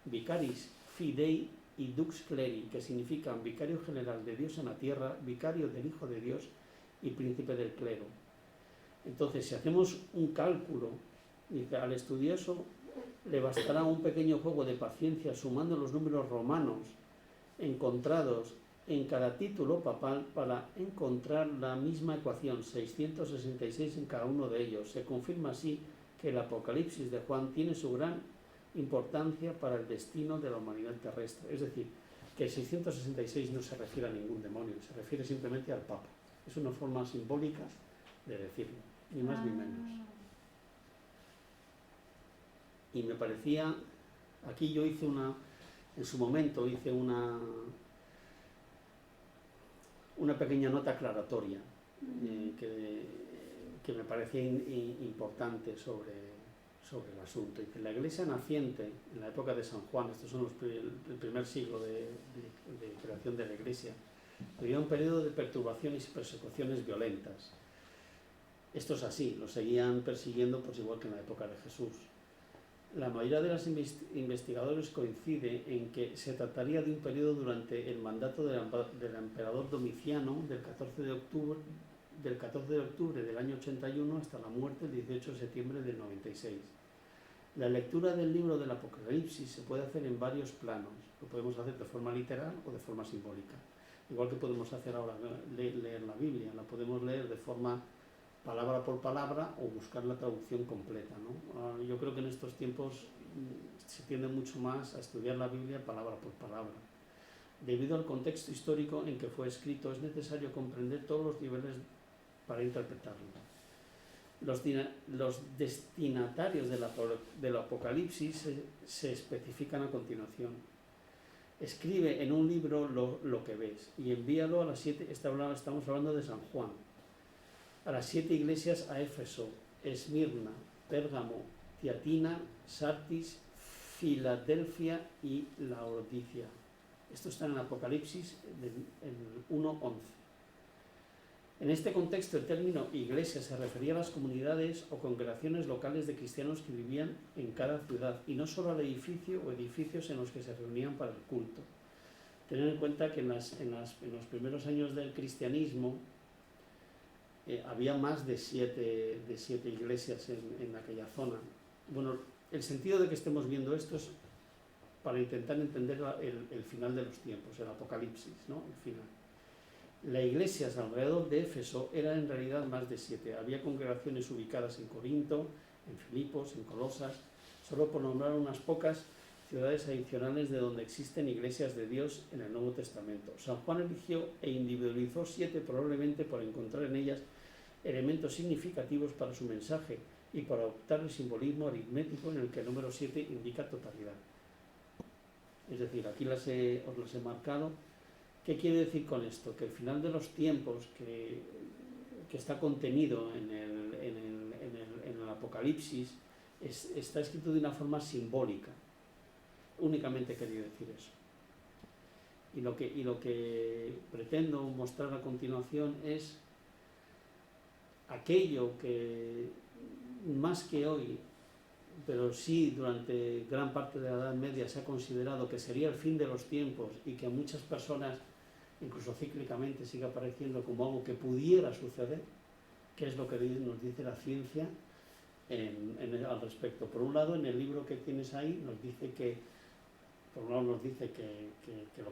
Vicaris Fidei y Dux Cleri, que significan vicario general de Dios en la tierra, vicario del Hijo de Dios y príncipe del clero. Entonces, si hacemos un cálculo, dice, al estudioso le bastará un pequeño juego de paciencia sumando los números romanos encontrados en cada título papal para encontrar la misma ecuación, 666 en cada uno de ellos. Se confirma así que el Apocalipsis de Juan tiene su gran importancia para el destino de la humanidad terrestre. Es decir, que el 666 no se refiere a ningún demonio, se refiere simplemente al Papa. Es una forma simbólica de decirlo, ni más ni menos. Y me parecía, aquí yo hice en su momento hice una pequeña nota aclaratoria que me parecía importante sobre el asunto. Dice, la Iglesia naciente en la época de San Juan, estos son el primer siglo de creación de la Iglesia, vivía un periodo de perturbaciones y persecuciones violentas. Esto es así, lo seguían persiguiendo pues igual que en la época de Jesús. La mayoría de los investigadores coincide en que se trataría de un periodo durante el mandato del emperador Domiciano del 14 de octubre del año 81 hasta la muerte el 18 de septiembre del 96. La lectura del libro del Apocalipsis se puede hacer en varios planos. Lo podemos hacer de forma literal o de forma simbólica. Igual que podemos hacer ahora leer la Biblia, la podemos leer de forma palabra por palabra o buscar la traducción completa, ¿no? Yo creo que en estos tiempos se tiende mucho más a estudiar la Biblia palabra por palabra. Debido al contexto histórico en que fue escrito, es necesario comprender todos los niveles para interpretarlo. Los destinatarios del Apocalipsis se especifican a continuación. Escribe en un libro lo que ves y envíalo a las 7, estamos hablando de San Juan, a las 7 iglesias a Éfeso, Esmirna, Pérgamo, Tiatira, Sardis, Filadelfia y Laodicea. Esto está en el Apocalipsis 1:11. En este contexto, el término iglesia se refería a las comunidades o congregaciones locales de cristianos que vivían en cada ciudad y no solo al edificio o edificios en los que se reunían para el culto. Tener en cuenta que en los primeros años del cristianismo había más de siete iglesias en aquella zona. Bueno, el sentido de que estemos viendo esto es para intentar entender el final de los tiempos, el Apocalipsis, ¿no? El final. Las iglesias alrededor de Éfeso eran en realidad más de 7. Había congregaciones ubicadas en Corinto, en Filipos, en Colosas, solo por nombrar unas pocas ciudades adicionales de donde existen iglesias de Dios en el Nuevo Testamento. San Juan eligió e individualizó 7 probablemente por encontrar en ellas elementos significativos para su mensaje y para adoptar el simbolismo aritmético en el que el número 7 indica totalidad. Es decir, aquí os las he marcado. ¿Qué quiere decir con esto? Que el final de los tiempos que está contenido en el Apocalipsis está escrito de una forma simbólica. Únicamente quería decir eso. Y lo que pretendo mostrar a continuación es aquello que más que hoy, pero sí durante gran parte de la Edad Media se ha considerado que sería el fin de los tiempos y que a muchas personas, incluso cíclicamente, sigue apareciendo como algo que pudiera suceder, que es lo que nos dice la ciencia al respecto. Por un lado, en el libro que tienes ahí nos dice que lo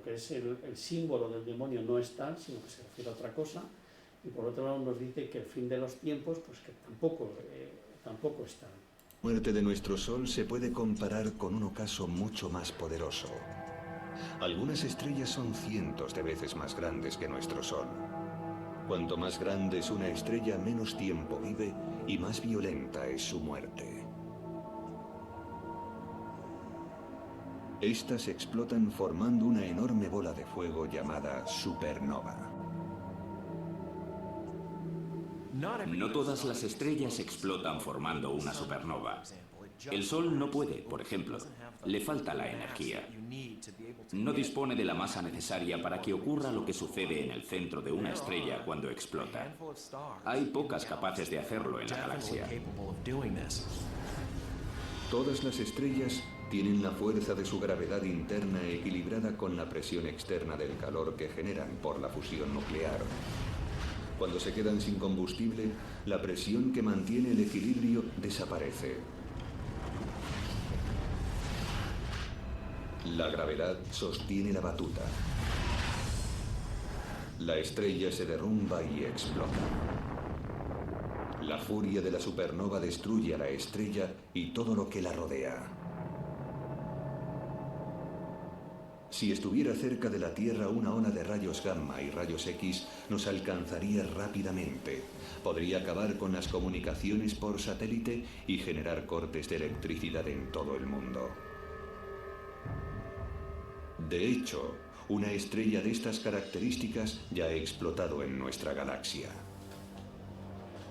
que es el símbolo del demonio no es tal, sino que se refiere a otra cosa, y por otro lado nos dice que el fin de los tiempos, pues que tampoco es tal. La muerte de nuestro Sol se puede comparar con un ocaso mucho más poderoso. Algunas estrellas son cientos de veces más grandes que nuestro Sol. Cuanto más grande es una estrella, menos tiempo vive y más violenta es su muerte. Estas explotan formando una enorme bola de fuego llamada supernova. No todas las estrellas explotan formando una supernova. El Sol no puede, por ejemplo. Le falta la energía. No dispone de la masa necesaria para que ocurra lo que sucede en el centro de una estrella cuando explota. Hay pocas capaces de hacerlo en la galaxia. Todas las estrellas tienen la fuerza de su gravedad interna equilibrada con la presión externa del calor que generan por la fusión nuclear. Cuando se quedan sin combustible, la presión que mantiene el equilibrio desaparece. La gravedad sostiene la batuta. La estrella se derrumba y explota. La furia de la supernova destruye a la estrella y todo lo que la rodea. Si estuviera cerca de la Tierra, una ola de rayos gamma y rayos X nos alcanzaría rápidamente. Podría acabar con las comunicaciones por satélite y generar cortes de electricidad en todo el mundo. De hecho, una estrella de estas características ya ha explotado en nuestra galaxia.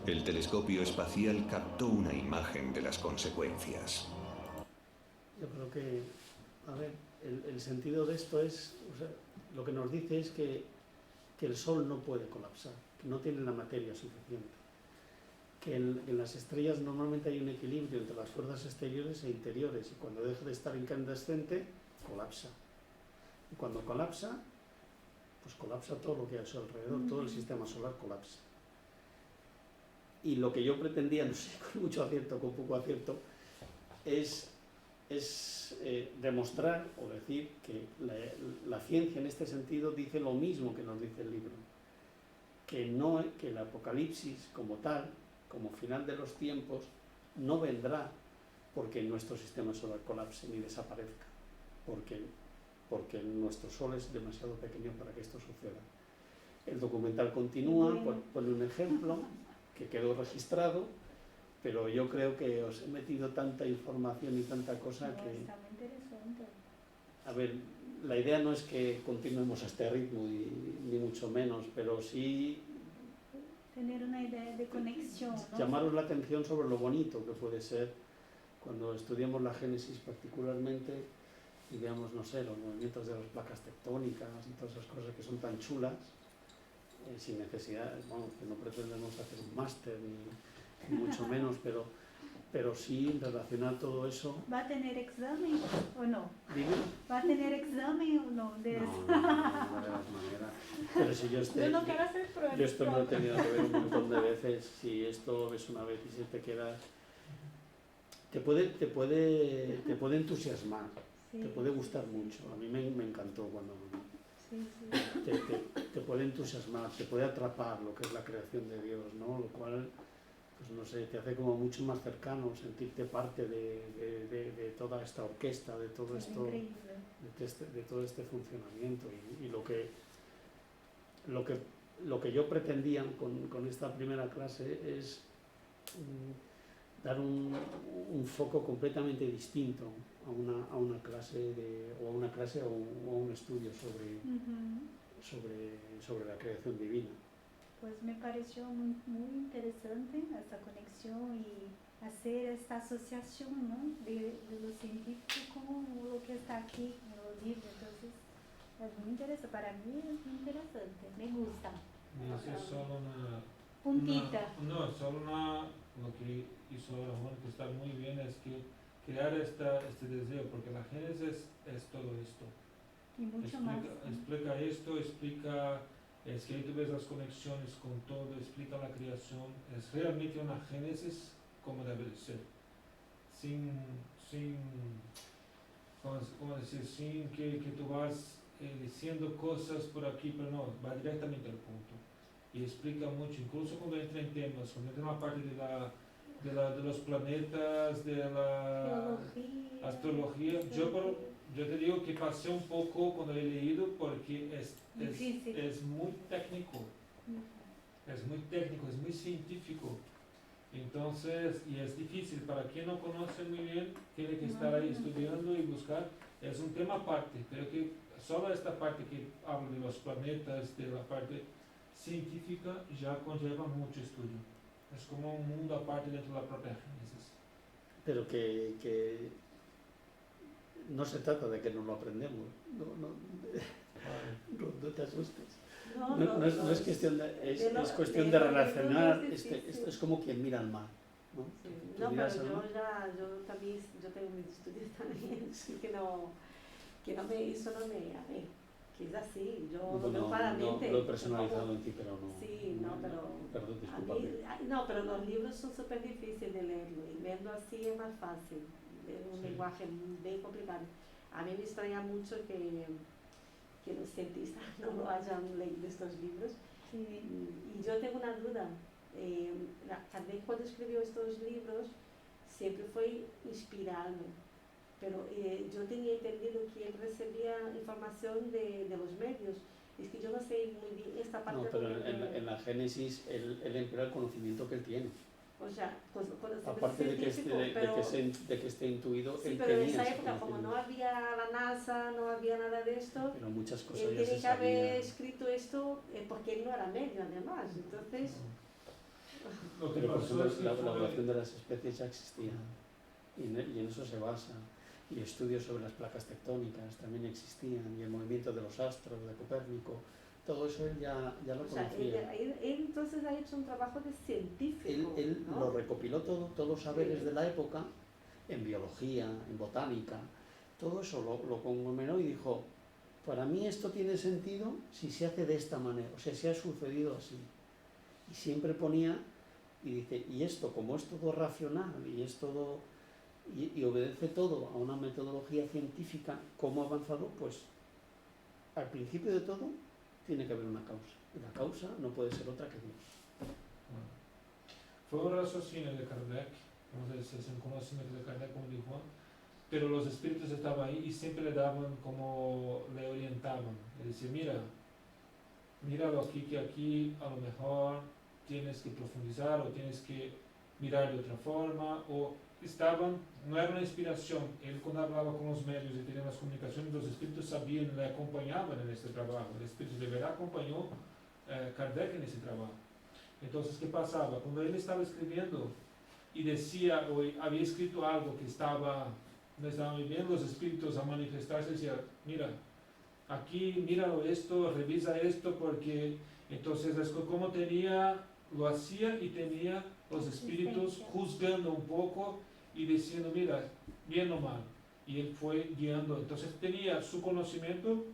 El telescopio espacial captó una imagen de las consecuencias. Yo creo que, a ver, el sentido de esto es, o sea, lo que nos dice es que el Sol no puede colapsar, que no tiene la materia suficiente, que en las estrellas normalmente hay un equilibrio entre las fuerzas exteriores e interiores, y cuando deja de estar incandescente, colapsa. Y cuando colapsa, pues colapsa todo lo que hay a su alrededor, todo el sistema solar colapsa. Y lo que yo pretendía, no sé, con mucho acierto, con poco acierto, es demostrar o decir que la ciencia en este sentido dice lo mismo que nos dice el libro, que el apocalipsis como tal, como final de los tiempos, no vendrá porque nuestro sistema solar colapse ni desaparezca, porque nuestro Sol es demasiado pequeño para que esto suceda. El documental continúa, pone un ejemplo que quedó registrado, pero yo creo que os he metido tanta información y tanta cosa que... Está muy interesante. A ver, la idea no es que continuemos a este ritmo, ni mucho menos, pero sí... Tener una idea de conexión, ¿no? Llamaros la atención sobre lo bonito que puede ser cuando estudiamos la Génesis particularmente y veamos, no sé, los movimientos de las placas tectónicas y todas esas cosas que son tan chulas, sin necesidad, vamos, que no pretendemos hacer un máster ni mucho menos, pero sí relacionar todo eso. ¿Va a tener examen o no? ¿Dime? ¿Va a tener examen o no? De No, de las maneras. Pero si yo no quiero hacer pruebas. Yo esto me lo he tenido que ver un montón de veces. Si esto ves una vez y si te quedas... Te puede entusiasmar, sí. Te puede gustar mucho. A mí me encantó cuando... Sí. Te puede entusiasmar, te puede atrapar lo que es la creación de Dios, ¿no? Lo cual, pues no sé, te hace como mucho más cercano, sentirte parte de toda esta orquesta, de todo esto, de todo este funcionamiento. Y lo que yo pretendía con esta primera clase es dar un foco completamente distinto a una clase o a un estudio sobre la creación divina. Pues me pareció muy, muy interesante esta conexión y hacer esta asociación, ¿no? de lo científico con lo que está aquí en los libros. Entonces, es muy interesante. Para mí es muy interesante, me gusta. Y eso es solo una... Puntita. No, solo una... Lo que hizo ahora Juan, que está muy bien, es que crear este deseo, porque la Génesis es todo esto. Y mucho más. Explica esto, explica, es que ahí tú ves las conexiones con todo, explica la creación, es realmente una Génesis como debe de ser, sin ¿cómo decir? Sin que tú vas diciendo cosas por aquí, pero no, va directamente al punto. Y explica mucho, incluso cuando entra en temas, cuando entra en la parte de los planetas, de la astrología. Yo te digo que pasé un poco cuando he leído porque es muy técnico, es muy científico. Entonces, y es difícil, para quien no conoce muy bien, tiene que estar ahí estudiando y buscar. Es un tema aparte, pero que solo esta parte que habla de los planetas, de la parte científica, ya conlleva mucho estudio. Es como un mundo aparte dentro de la propia Génesis. pero que no se trata de que no lo aprendemos, no te asustes. No es cuestión es cuestión de relacionar, esto es como quien mira al mar, ¿no? Sí. Tú No, pero miras al mar. yo también, yo tengo mis estudios también, así que eso no me, a ver, que es así, yo lo veo claramente. No lo he personalizado en ti, pero no. Sí, no, pero perdón, a discúlpame. mí, no, pero los libros son súper difíciles de leerlo y verlo así es más fácil, es un lenguaje bien complicado. A mí me extraña mucho que los cientistas no lo hayan leído estos libros. Sí. Y yo tengo una duda. Kardec cuando escribió estos libros siempre fue inspirado, pero yo tenía entendido que él recibía información de los medios. Es que yo no sé muy bien esta parte. No, pero en la Génesis él emplea el conocimiento que él tiene. O sea, aparte de que esté intuido, sí, él pero en tenía esa época, como no había la NASA, no había nada de esto, pero muchas cosas él ya tiene se que haber sabían. escrito esto porque él no era medio, además. Entonces, Lo que Pero por pasó ejemplo, es que la fue- evaluación de las especies ya existía y en eso se basa. Y estudios sobre las placas tectónicas también existían, y el movimiento de los astros de Copérnico, todo eso él ya lo o sea, conocía. él entonces ha hecho un trabajo de científico. Él ¿no? lo recopiló todo, todos los saberes Sí. de la época, en biología, en botánica, todo eso lo conglomeró y dijo, para mí esto tiene sentido si se hace de esta manera, o sea, si ha sucedido así. Y siempre ponía, y dice, y esto, como es todo racional, y es todo, y obedece todo a una metodología científica, ¿cómo ha avanzado? Pues, al principio de todo, tiene que haber una causa. Y la causa no puede ser otra que Dios. Fue un raciocinio de Kardec, vamos a decir, es un conocimiento de Kardec, como dijo, pero los espíritus estaban ahí y siempre le daban como, le orientaban. Le decían, míralo aquí, que aquí a lo mejor tienes que profundizar o tienes que mirar de otra forma, o no era una inspiración. Él cuando hablaba con los medios y tenía las comunicaciones, los espíritus sabían, le acompañaban en este trabajo. El espíritu de verdad acompañó Kardec en ese trabajo. Entonces, ¿qué pasaba? Cuando él estaba escribiendo y decía, o había escrito algo que no estaba muy bien, los espíritus a manifestarse decían, mira, aquí, míralo esto, revisa esto, porque entonces es como lo hacía y tenía los espíritus juzgando un poco y diciendo, mira, bien o mal. Y él fue guiando, entonces tenía su conocimiento,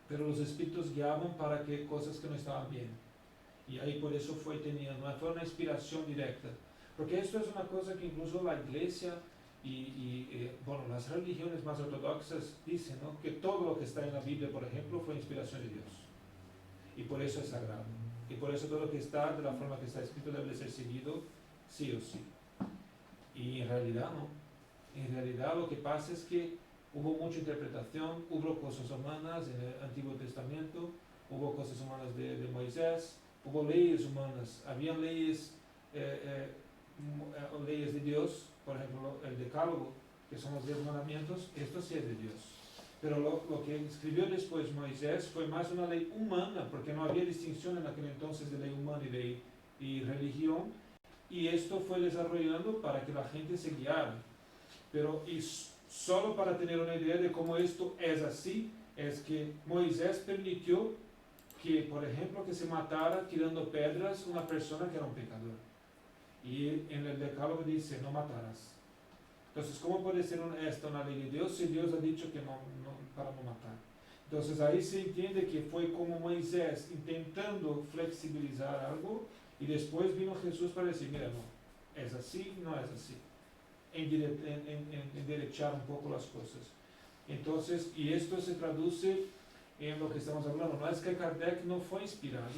pero los espíritus guiaban para que cosas que no estaban bien. Y ahí por eso fue una inspiración directa. Porque esto es una cosa que incluso la iglesia bueno, las religiones más ortodoxas dicen, ¿no? Que todo lo que está en la Biblia, por ejemplo, fue inspiración de Dios. Y por eso es sagrado. Y por eso todo lo que está, de la forma que está escrito, debe ser seguido sí o sí. Y en realidad no. En realidad lo que pasa es que hubo mucha interpretación, hubo cosas humanas en el Antiguo Testamento, hubo cosas humanas de Moisés, hubo leyes humanas, habían leyes de Dios, por ejemplo el Decálogo, que son los 10 mandamientos, esto sí es de Dios. Pero lo que escribió después Moisés fue más una ley humana, porque no había distinción en aquel entonces de ley humana y religión, y esto fue desarrollando para que la gente se guiara. Pero solo para tener una idea de cómo esto es así, es que Moisés permitió que, por ejemplo, que se matara tirando pedras una persona que era un pecador. Y en el Decálogo dice, no matarás. Entonces, ¿cómo puede ser esta una ley de Dios si Dios ha dicho que para no matar? Entonces, ahí se entiende que fue como Moisés intentando flexibilizar algo y después vino Jesús para decir, mira, no, es así, no es así. Enderechar un poco las cosas. Entonces, y esto se traduce en lo que estamos hablando. No es que Kardec no fue inspirado,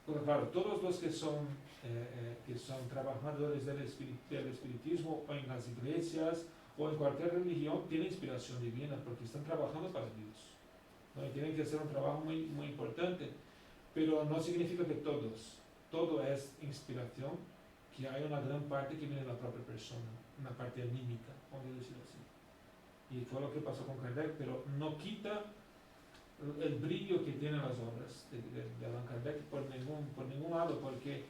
porque claro, todos los que son trabajadores del espiritismo o en las iglesias o en cualquier religión tienen inspiración divina porque están trabajando para Dios, ¿no? Y tienen que hacer un trabajo muy, muy importante, pero no significa que todo es inspiración, que hay una gran parte que viene de la propia persona, una parte anímica, vamos a decirlo así. Y fue lo que pasó con Kardec, pero no quita el brillo que tienen las obras de Allan Kardec por ningún lado, porque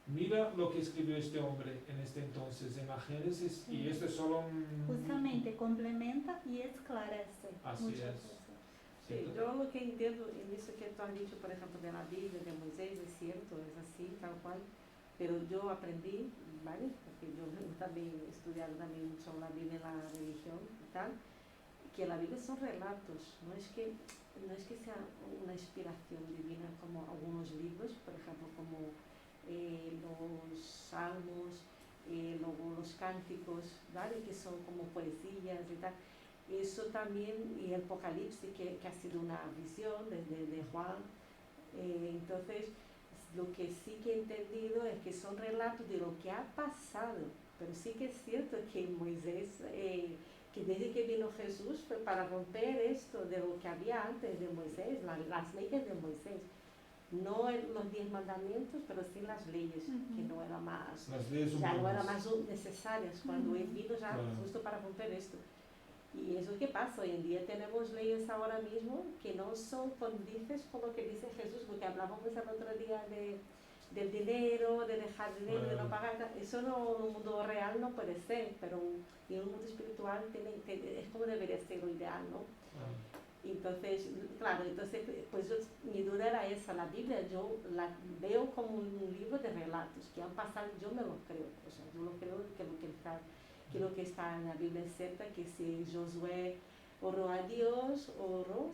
mira lo que escribió este hombre en este entonces, en la Génesis, y esto es solo un... Justamente complementa y esclarece Así muchas es. cosas. Sí, yo lo que entiendo en eso que tú has dicho, por ejemplo, de la Biblia, de Moisés, es cierto, es así, tal cual, pero yo aprendí, ¿vale? Porque yo también he estudiado también mucho la Biblia en la religión y tal, que la Biblia son relatos, no es que sea una inspiración divina como algunos libros, por ejemplo, como los salmos, luego los cánticos, ¿vale? Que son como poesías y tal. Eso también, y el Apocalipsis, que ha sido una visión de Juan. Entonces, lo que sí que he entendido es que son relatos de lo que ha pasado, pero sí que es cierto que Moisés, que desde que vino Jesús fue para romper esto de lo que había antes de Moisés, las leyes de Moisés. No los 10 mandamientos, pero sí las leyes, que no eran más, Las leyes ya no humanas. eran más necesarias cuando él vino ya justo para romper esto. Y eso que pasa, hoy en día tenemos leyes ahora mismo que no son condices con lo que dice Jesús, porque hablábamos el otro día del dinero, de dejar dinero, de no pagar, eso no, en un mundo real no puede ser, pero en un mundo espiritual es como debería ser lo ideal, ¿no? Entonces, claro, pues mi duda era esa, la Biblia yo la veo como un libro de relatos que han pasado, yo me lo creo, o sea, yo lo creo que lo que está en la Biblia es cierto, que si Josué oró a Dios,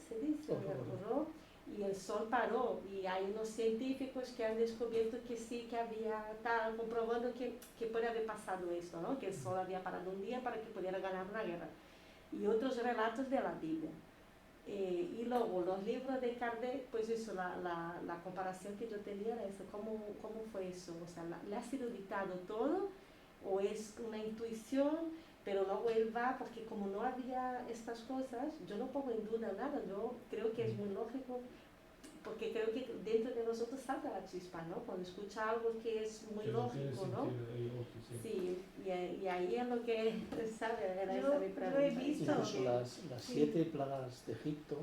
se dice, oró, y el sol paró, y hay unos científicos que han descubierto que sí, que había tal, comprobando que puede haber pasado esto, ¿no? Que el sol había parado un día para que pudiera ganar una guerra, y otros relatos de la Biblia. Y luego los libros de Kardec, pues eso, la comparación que yo tenía era eso, ¿cómo fue eso? O sea, ¿le ha sido dictado todo o es una intuición? Pero luego él va, porque como no había estas cosas, yo no pongo en duda nada, yo creo que es muy lógico, porque creo que dentro de nosotros salta la chispa, ¿no? Cuando escucha algo que es muy lógico, ¿no? Sí, y ahí es lo que, ¿sabe? Era esa mi pregunta. Yo he visto Incluso las 7 plagas de Egipto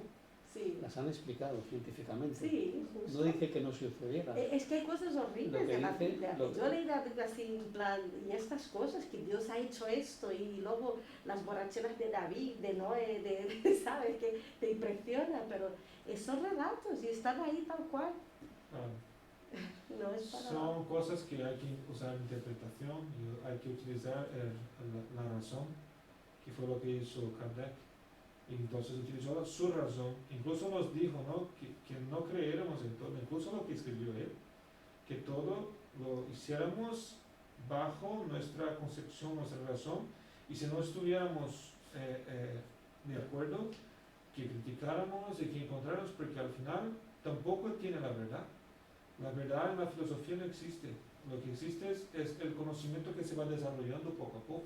sí, las han explicado científicamente. sí, justo. No dice que no sucediera. Es que hay cosas horribles en la dice, Biblia. Yo leí la Biblia así en plan, y estas cosas, que Dios ha hecho esto, y luego las borracheras de David, de Noé, ¿sabes? Que te impresiona, pero son relatos y están ahí tal cual. No es para... Son cosas que hay que usar interpretación y hay que utilizar la razón, que fue lo que hizo Kardec. Y entonces utilizó su razón, incluso nos dijo, ¿no? que no creéramos en todo, incluso lo que escribió él, que todo lo hiciéramos bajo nuestra concepción, nuestra razón, y si no estuviéramos de acuerdo, que criticáramos y que encontráramos, porque al final tampoco tiene la verdad. La verdad en la filosofía no existe. Lo que existe es el conocimiento que se va desarrollando poco a poco.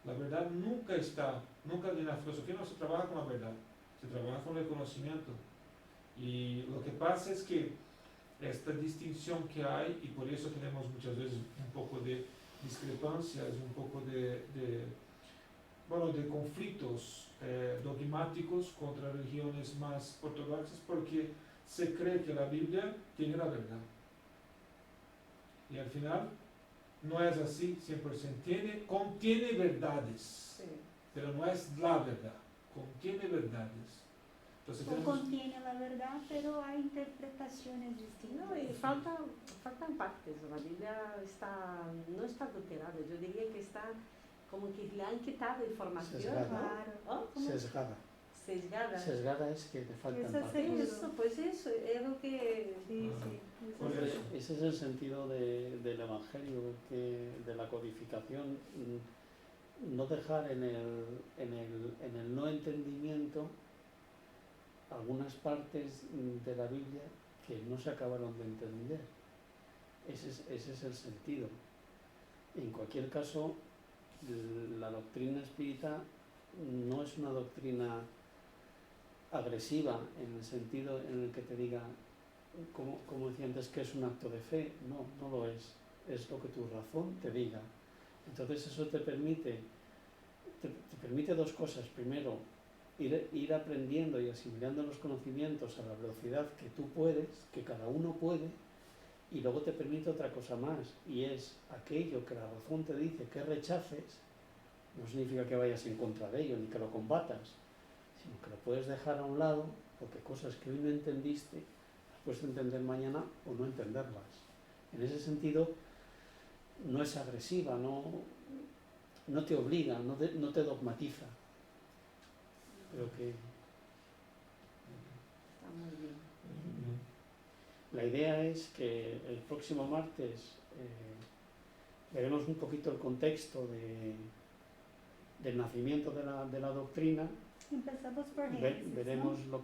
La verdad nunca en la filosofía no se trabaja con la verdad, se trabaja con el conocimiento. Y lo que pasa es que esta distinción que hay, y por eso tenemos muchas veces un poco de discrepancias, un poco de conflictos dogmáticos contra religiones más ortodoxas, porque se cree que la Biblia tiene la verdad. Y al final no es así 100%. Contiene verdades, Sí. pero no es la verdad. Contiene verdades. Entonces, O contiene la verdad, pero hay interpretaciones distintas. No, y faltan partes. La Biblia no está adulterada, yo diría que está como que le han quitado información. Sesgada. Claro. ¿Oh? ¿Cómo? Sesgada. Sesgada. Sesgada es que te faltan Esa partes. seguro. Eso, pues eso, es lo que... Sí, Ah. sí. Por eso. Ese es el sentido del Evangelio, de la codificación, no dejar en el no entendimiento algunas partes de la Biblia que no se acabaron de entender. Ese es el sentido. En cualquier caso, la doctrina espírita no es una doctrina agresiva en el sentido en el que te diga, como decía antes, que es un acto de fe. No lo es. Es lo que tu razón te diga. Entonces eso te permite dos cosas. Primero, ir aprendiendo y asimilando los conocimientos a la velocidad que tú puedes, que cada uno puede, Y luego te permite otra cosa más, y es aquello que la razón te dice que rechaces, no significa que vayas en contra de ello ni que lo combatas, sino que lo puedes dejar a un lado, porque cosas que hoy no entendiste las puedes entender mañana o no entenderlas. En ese sentido, no es agresiva, no te obliga, no te dogmatiza. Creo que Está muy bien. la idea es que el próximo martes veremos un poquito el contexto del nacimiento de la doctrina. Empezamos por Génesis, Veremos ¿no?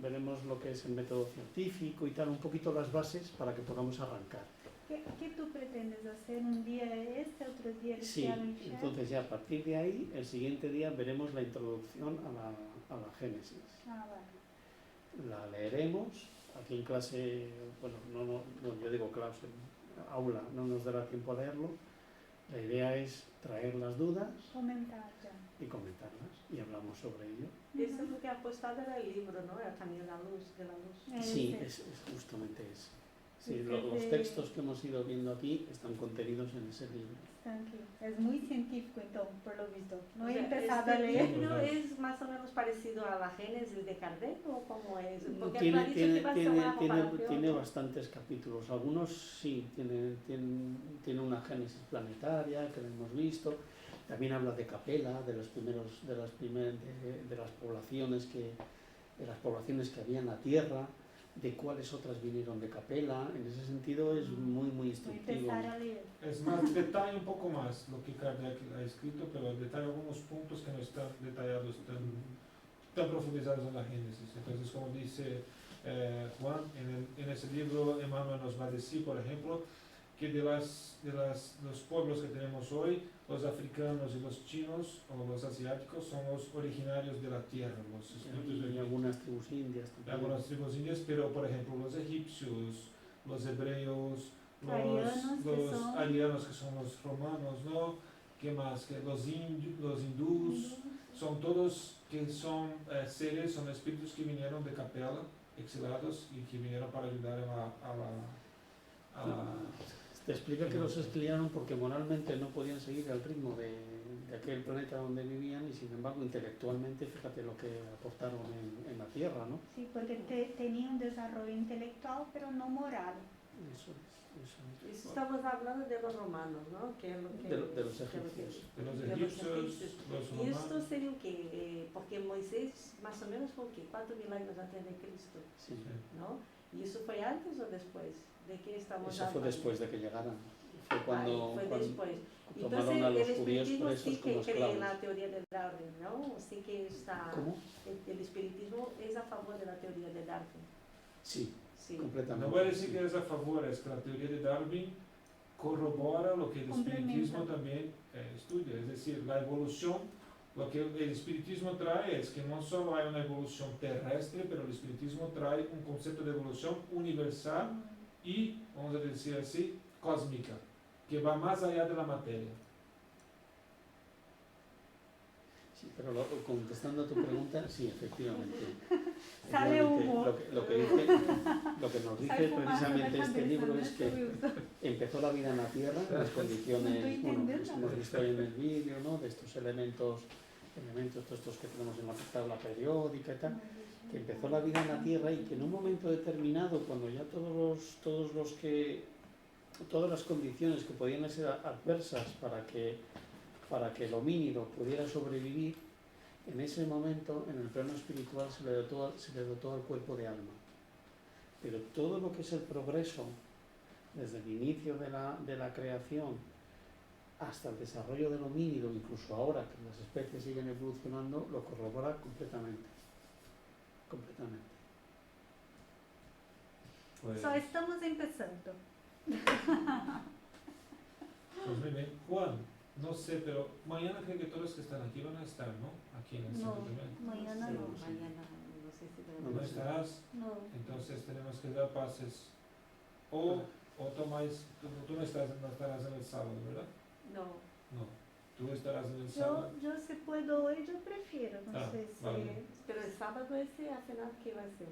veremos lo que es el método científico y tal, un poquito las bases para que podamos arrancar. ¿Qué tú pretendes hacer? ¿Un día otro día el Sí, cielo y Shem? entonces ya a partir de ahí, el siguiente día veremos la introducción a la Génesis. Ah, vale. La leeremos, aquí en clase, bueno, no, yo digo clase, aula, no nos dará tiempo a leerlo. La idea es traer las dudas Comentar ya. y comentarlas, y hablamos sobre ello. Eso es lo que ha apostado era el libro, ¿no? El Camino de la Luz. Sí, Ese. es justamente eso. Sí, Ese los de- textos que hemos ido viendo aquí están contenidos en ese libro. Están aquí. Es muy científico, entonces, por lo visto. No O he sea, empezado a ¿este leer. libro es más o menos parecido a la Génesis de Kardec o cómo es? Porque Tiene, tú has dicho que va a ser una comparación, tiene ¿no? bastantes capítulos. Algunos sí, tiene una génesis planetaria que lo hemos visto. También habla de Capela, de las poblaciones que había en la Tierra, de cuáles otras vinieron de Capela. En ese sentido es muy Voy a instructivo. empezar a leer. Es más, detalla un poco más lo que Kardec ha escrito, pero detalla algunos puntos que no están detallados tan profundizados en la Génesis. Entonces, como dice Juan, en ese libro Emmanuel nos va a decir, por ejemplo, que de los pueblos que tenemos hoy, los africanos y los chinos o los asiáticos son los originarios de la tierra, los espíritus Y de algunas tribus indias también. algunas tribus indias, pero por ejemplo los egipcios, los hebreos, Arianos, que los son- arianos que son los romanos, ¿no? ¿Qué más? Que los hindús, son todos que son seres, son espíritus que vinieron de Capela, exilados y que vinieron para ayudar a la Te explica que los exiliaron porque moralmente no podían seguir el ritmo de aquel planeta donde vivían y sin embargo intelectualmente, fíjate lo que aportaron en la Tierra, ¿no? Sí, porque tenía un desarrollo intelectual, pero no moral. Eso es. Eso estamos hablando de los romanos, ¿no? Que es lo que, De los egipcios. de los de los egipcios, egipcios. los Y esto romanos. sería que, porque Moisés más o menos fue que 4.000 años antes de Cristo, Sí. ¿no? ¿Y eso fue antes o después? ¿De qué estamos Eso fue hablando? después de que llegaran. Fue cuando, Fue cuando después. tomaron Entonces a los el judíos espiritismo presos sí que como cree en esclavos. la teoría de Darwin, ¿no? Sí que está... ¿Cómo? El espiritismo es a favor de la teoría de Darwin. Sí, Sí. completamente. No voy a decir que es a favor, es que la teoría de Darwin corrobora lo que el espiritismo también estudia, es decir, la evolución. Lo que el espiritismo trae es que no solo hay una evolución terrestre, pero el espiritismo trae un concepto de evolución universal y, vamos a decir así, cósmica, que va más allá de la materia. Sí, pero contestando a tu pregunta, sí, efectivamente. Sale Efectivamente, humo. lo que nos dice Sale fumando precisamente de este cabeza, libro ¿no? es que empezó la vida en la Tierra, en las condiciones, No estoy bueno, pues entendiendo. hemos visto ahí en el vídeo, ¿no? De estos elementos todos estos que tenemos en la tabla periódica y tal, que empezó la vida en la Tierra y que en un momento determinado, cuando ya todas las condiciones que podían ser adversas para que el homínido pudiera sobrevivir, en ese momento, en el plano espiritual, se le dotó al cuerpo de alma. Pero todo lo que es el progreso, desde el inicio de la creación hasta el desarrollo del homínido, incluso ahora que las especies siguen evolucionando, lo corrobora completamente. Completamente. Pues, Só estamos empezando. pues muy bien. Juan, no sé, pero mañana creo que todos los que están aquí van a estar, ¿no? Aquí en el No, centro también. mañana Sí, no. mañana, no sé si No ¿No lo sé. estarás? No. Entonces tenemos que dar pases. O tomáis, tú no estarás en el sábado, ¿verdad? No. No. Tú estarás en el sábado. Yo si puedo hoy, yo prefiero. No Ah, sé si... vale. Pero el sábado ese, al final, ¿qué va a ser?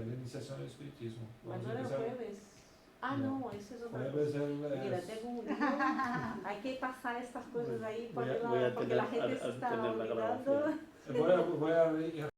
La iniciación del espiritismo. Vamos a Mañana empezar. jueves. Ah, no, eso es otra Jueves cosa. es- Mira, tengo un libro, hay que pasar estas cosas ahí Voy a porque la gente se al está tener la olvidando. grabación. voy a